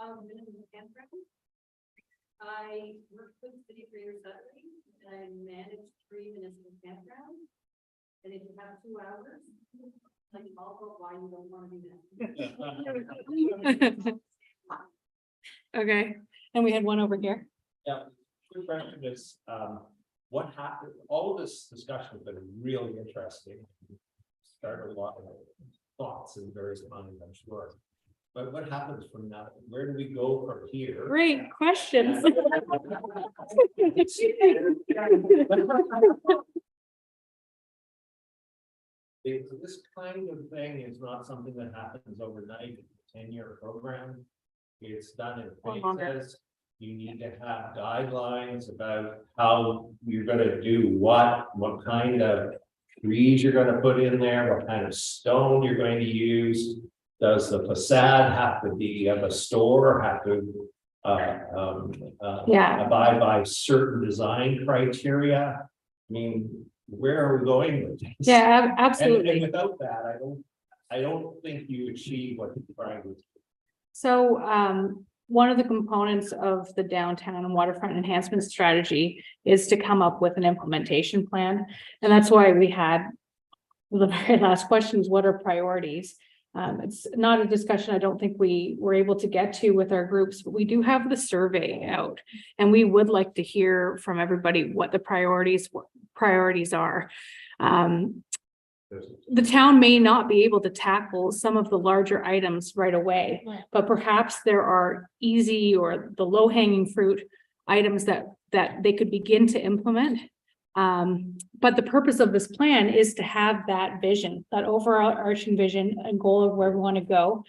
[SPEAKER 2] Minimum campground. I worked with the city for years, and I managed 3 municipal campgrounds. And if you have 2 hours, like all about why you don't want to do that.
[SPEAKER 1] Okay, and we had one over here.
[SPEAKER 7] Yeah, quick question is, what happened, all of this discussion has been really interesting. Started a lot of thoughts in various minds, I'm sure. But what happens from now? Where do we go from here?
[SPEAKER 1] Great question.
[SPEAKER 7] This kind of thing is not something that happens overnight. It's a 10-year program. It's done in phases. You need to have guidelines about how you're gonna do what kind of trees you're gonna put in there, what kind of stone you're going to use. Does the facade have to be of a store, have to
[SPEAKER 1] Yeah.
[SPEAKER 7] abide by certain design criteria? I mean, where are we going with this?
[SPEAKER 1] Yeah,
[SPEAKER 7] And
[SPEAKER 1] absolutely.
[SPEAKER 7] without that, I don't think you achieve what you're trying to.
[SPEAKER 1] So one of the components of the downtown and waterfront enhancement strategy is to come up with an implementation plan. And that's why we had the very last questions, what are priorities? It's not a discussion I don't think we were able to get to with our groups, but we do have the survey out. And we would like to hear from everybody what the priorities are. The town may not be able to tackle some of the larger items right away, but perhaps there are easy or the low hanging fruit items that they could begin to implement. But the purpose of this plan is to have that vision, that overarching vision and goal of where we want to go.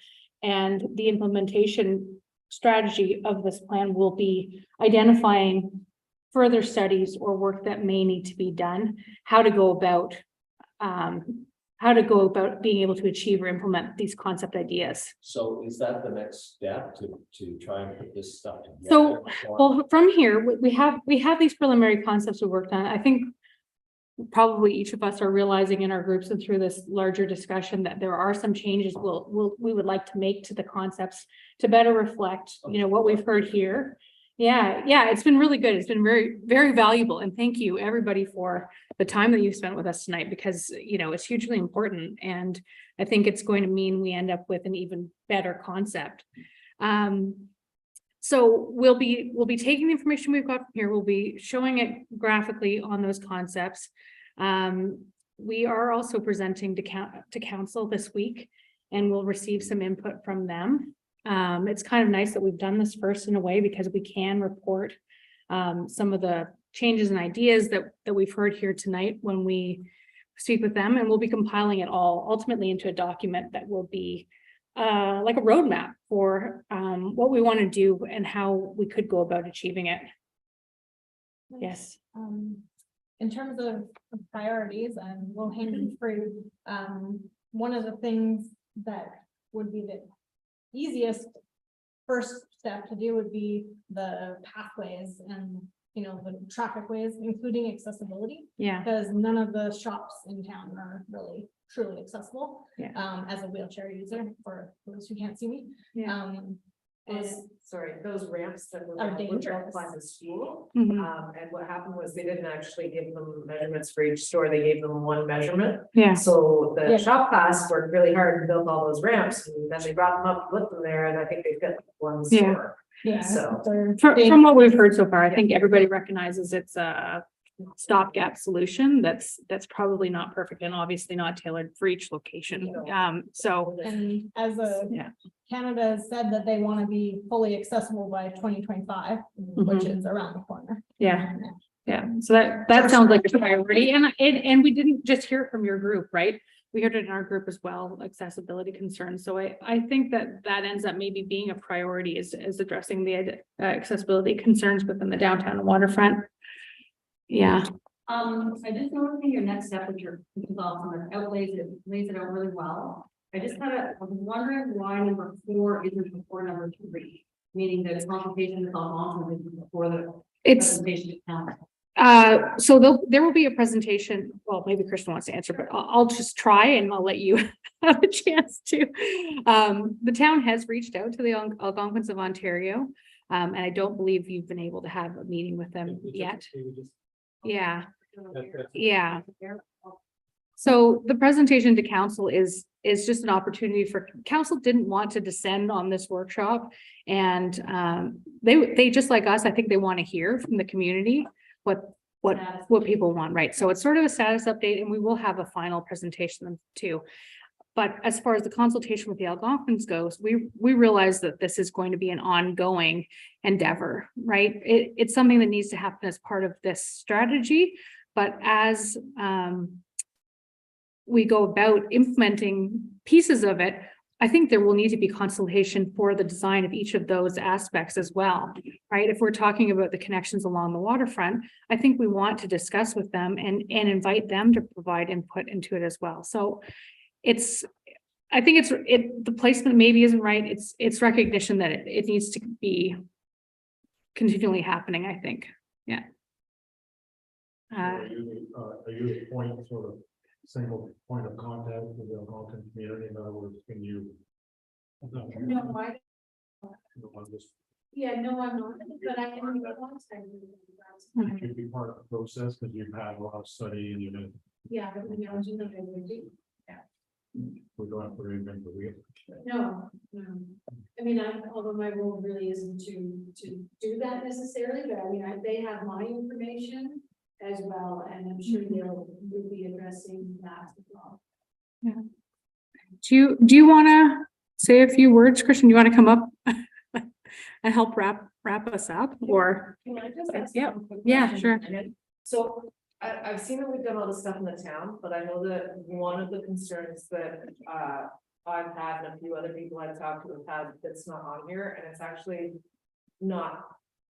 [SPEAKER 1] And the implementation strategy of this plan will be identifying further studies or work that may need to be done, how to go about being able to achieve or implement these concept ideas.
[SPEAKER 7] So is that the next step to try and put this stuff together?
[SPEAKER 1] So, well, from here, we have these preliminary concepts we worked on. I think probably each of us are realizing in our groups and through this larger discussion that there are some changes we would like to make to the concepts to better reflect, what we've heard here. Yeah, it's been really good. It's been very, very valuable. And thank you everybody for the time that you've spent with us tonight, because, it's hugely important. And I think it's going to mean we end up with an even better concept. So we'll be taking the information we've got from here. We'll be showing it graphically on those concepts. We are also presenting to council this week, and we'll receive some input from them. It's kind of nice that we've done this first in a way, because we can report some of the changes and ideas that we've heard here tonight when we speak with them, and we'll be compiling it all ultimately into a document that will be like a roadmap for what we want to do and how we could go about achieving it. Yes.
[SPEAKER 2] In terms of priorities and low hanging fruit, one of the things that would be the easiest first step to do would be the pathways and the traffic ways, including accessibility.
[SPEAKER 1] Yeah.
[SPEAKER 2] Because none of the shops in town are really truly accessible.
[SPEAKER 1] Yeah.
[SPEAKER 2] As a wheelchair user, for those who can't see me.
[SPEAKER 1] Yeah.
[SPEAKER 9] Those ramps that were
[SPEAKER 2] Are
[SPEAKER 9] built
[SPEAKER 2] dangerous.
[SPEAKER 9] by the school.
[SPEAKER 1] Mhm.
[SPEAKER 9] And what happened was they didn't actually give them measurements for each store. They gave them one measurement.
[SPEAKER 1] Yeah.
[SPEAKER 9] So the
[SPEAKER 2] Yeah.
[SPEAKER 9] shop class worked really hard and built all those ramps, and then they brought them up, put them there, and I think they fit one
[SPEAKER 1] Yeah.
[SPEAKER 9] store.
[SPEAKER 2] Yeah.
[SPEAKER 9] So-
[SPEAKER 1] From what we've heard so far, I think everybody recognizes it's a stopgap solution that's probably not perfect and obviously not tailored for each location. So
[SPEAKER 2] And as
[SPEAKER 1] yeah.
[SPEAKER 2] Canada has said that they want to be fully accessible by 2025, which is around the corner.
[SPEAKER 1] Yeah. So that sounds like a priority, and we didn't just hear it from your group, right? We heard it in our group as well, accessibility concerns. So I think that ends up maybe being a priority is addressing the accessibility concerns within the downtown and waterfront. Yeah.
[SPEAKER 15] I just noticed in your next step with your development lays it out really well. I was wondering why number 4 isn't before number 3, meaning that consultation is on before the presentation to council.
[SPEAKER 1] So there will be a presentation. Well, maybe Kristen wants to answer, but I'll just try and I'll let you have a chance to. The town has reached out to the Algonquins of Ontario, and I don't believe you've been able to have a meeting with them yet. Yeah. So the presentation to council is just an opportunity for council didn't want to descend on this workshop, and they just like us, I think they want to hear from the community what people want, right? So it's sort of a status update, and we will have a final presentation too. But as far as the consultation with the Algonquins goes, we realize that this is going to be an ongoing endeavor, right? It's something that needs to happen as part of this strategy, but as we go about implementing pieces of it, I think there will need to be consultation for the design of each of those aspects as well, right? If we're talking about the connections along the waterfront, I think we want to discuss with them and invite them to provide input into it as well. So I think the placement maybe isn't right. It's recognition that it needs to be continually happening, I think. Yeah.
[SPEAKER 7] Are you the point, sort of single point of contact with the Algonquin community? In other words, can you?
[SPEAKER 2] No, yeah, no, I'm not, but I can.
[SPEAKER 7] You'd be part of the process because you've had a lot of study and you've been.
[SPEAKER 2] Yeah, but we don't do that every day.
[SPEAKER 7] We don't have to reinvent the wheel.
[SPEAKER 2] No, no. I mean, although my role really isn't to do that necessarily, but I mean, they have my information as well, and I'm sure they'll be addressing that as well.
[SPEAKER 1] Yeah. Do you want to say a few words, Christian? You want to come up and help wrap us up, or?
[SPEAKER 9] Can I just ask
[SPEAKER 1] Yeah.
[SPEAKER 9] one quick
[SPEAKER 1] Yeah,
[SPEAKER 9] question?
[SPEAKER 1] sure.
[SPEAKER 9] So I've seen that we've done all this stuff in the town, but I know that one of the concerns that I've had and a few other people I've talked to have had that's not on here, and it's actually not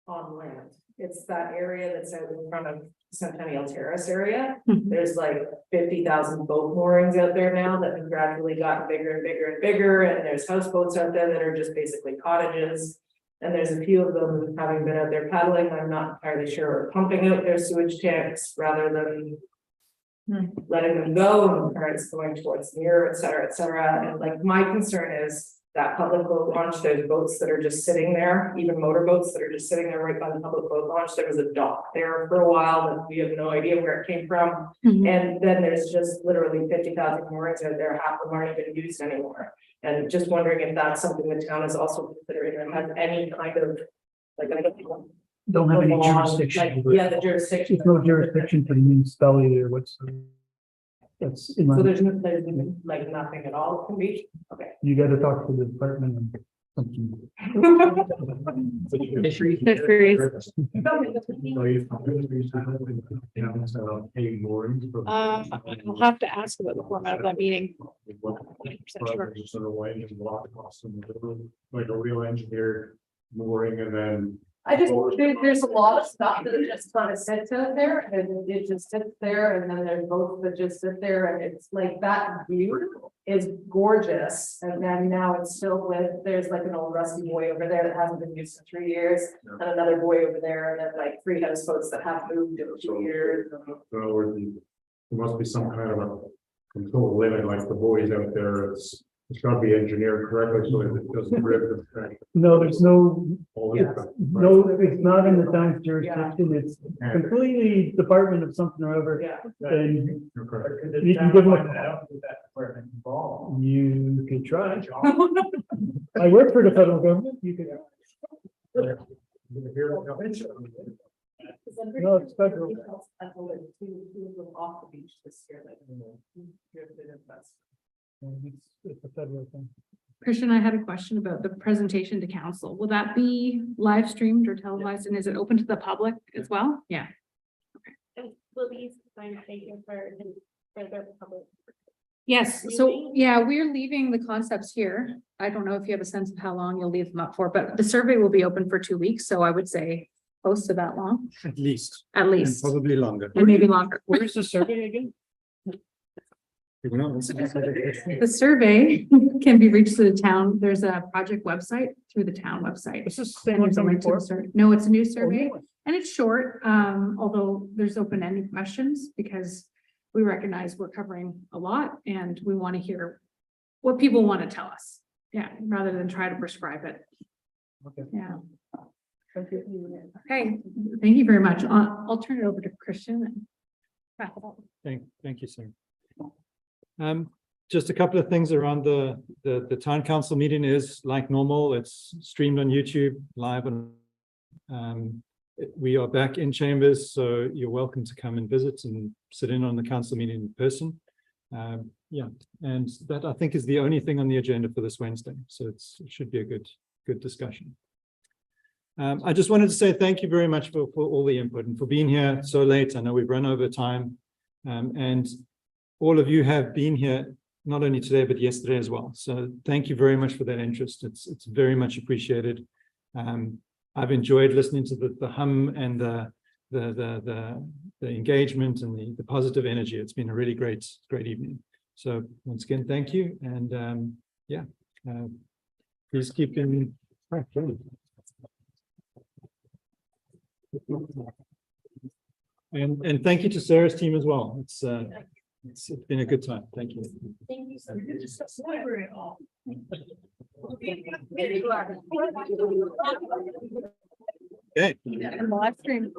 [SPEAKER 9] on land. It's that area that's out in front of Centennial Terrace area.
[SPEAKER 1] Mhm.
[SPEAKER 9] There's like 50,000 boat moorings out there now that have gradually gotten bigger and bigger and bigger, and there's houseboats out there that are just basically cottages. And there's a few of them having been out there paddling, I'm not entirely sure, are pumping out their sewage tanks rather than letting them go, and currents going towards the mirror, et cetera, and like, my concern is that public boat launch, there's boats that are just sitting there, even motorboats that are just sitting there right by the public boat launch. There was a dock there for a while that we have no idea where it came from.
[SPEAKER 1] Mhm.
[SPEAKER 9] And then there's just literally 50,000 moorings out there, half of them aren't even used anymore. And just wondering if that's something the town is also considering, or has any kind of, like, I
[SPEAKER 6] Don't have any
[SPEAKER 9] law,
[SPEAKER 6] jurisdiction.
[SPEAKER 9] like, yeah, the jurisdiction.
[SPEAKER 6] There's no jurisdiction for the municipality or what's. That's,
[SPEAKER 9] So there's like nothing at all can be, okay.
[SPEAKER 6] you gotta talk to the department and something.
[SPEAKER 1] Fisheries. I'll have to ask about the format of that meeting.
[SPEAKER 7] Like a real engineer mooring and then.
[SPEAKER 9] There's a lot of stuff that just kind of sits out there, and it just sits there, and then there's boats that just sit there, and it's like that view is gorgeous. And then now it's still there's like an old rusty buoy over there that hasn't been used in 3 years, and another buoy over there, and then like 3 houseboats that have moved in 2 years.
[SPEAKER 7] In other words, there must be some kind of a control limit, like the buoys out there, it's gotta be engineered correctly so it doesn't rip the.
[SPEAKER 6] No, there's no,
[SPEAKER 7] All this
[SPEAKER 6] it's,
[SPEAKER 7] stuff, right?
[SPEAKER 6] no, it's not in the town's jurisdiction, it's completely department of something or other.
[SPEAKER 9] Yeah.
[SPEAKER 6] And
[SPEAKER 7] You're correct.
[SPEAKER 6] you can give them you could try. I work for the federal government, you could. No, it's federal.
[SPEAKER 9] Off the beach this year.
[SPEAKER 6] It's a federal thing.
[SPEAKER 1] Christian, I had a question about the presentation to council. Will that be live streamed or televised, and is it open to the public as well? Yeah.
[SPEAKER 13] Will these sign for the public?
[SPEAKER 1] Yes, so yeah, we're leaving the concepts here. I don't know if you have a sense of how long you'll leave them up for, but the survey will be open for 2 weeks, so I would say close to that long,
[SPEAKER 3] At least.
[SPEAKER 1] at
[SPEAKER 3] And
[SPEAKER 1] least,
[SPEAKER 3] probably longer.
[SPEAKER 1] and maybe longer.
[SPEAKER 6] Where's the survey again?
[SPEAKER 1] The survey can be reached through the town. There's a project website through the town website.
[SPEAKER 6] Is this the
[SPEAKER 1] And
[SPEAKER 6] same one
[SPEAKER 1] there's a
[SPEAKER 6] from
[SPEAKER 1] link to the
[SPEAKER 6] before?
[SPEAKER 1] survey. No, it's a new
[SPEAKER 6] Oh,
[SPEAKER 1] survey,
[SPEAKER 6] new one.
[SPEAKER 1] and it's short, although there's open-ended questions because we recognize we're covering a lot and we want to hear what people want to tell us. Yeah, rather than try to prescribe it.
[SPEAKER 6] Okay.
[SPEAKER 1] Yeah. Okay, thank you very much. I'll turn it over to Christian and wrap it up.
[SPEAKER 3] Thank you, sir. Just a couple of things around the town council meeting is like normal. It's streamed on YouTube live, and we are back in chambers, so you're welcome to come and visit and sit in on the council meeting in person. Yeah, and that I think is the only thing on the agenda for this Wednesday. So it should be a good discussion. I just wanted to say thank you very much for all the input and for being here so late. I know we've run over time, and all of you have been here not only today but yesterday as well. So thank you very much for that interest. It's very much appreciated. I've enjoyed listening to the hum and the engagement and the positive energy. It's been a really great evening. So once again, thank you. And yeah, please keep in track. And thank you to Sarah's team as well. It's been a good time. Thank you.
[SPEAKER 13] Thank you so
[SPEAKER 3] Okay.
[SPEAKER 1] And live stream.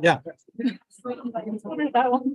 [SPEAKER 3] Yeah.
[SPEAKER 1] That one.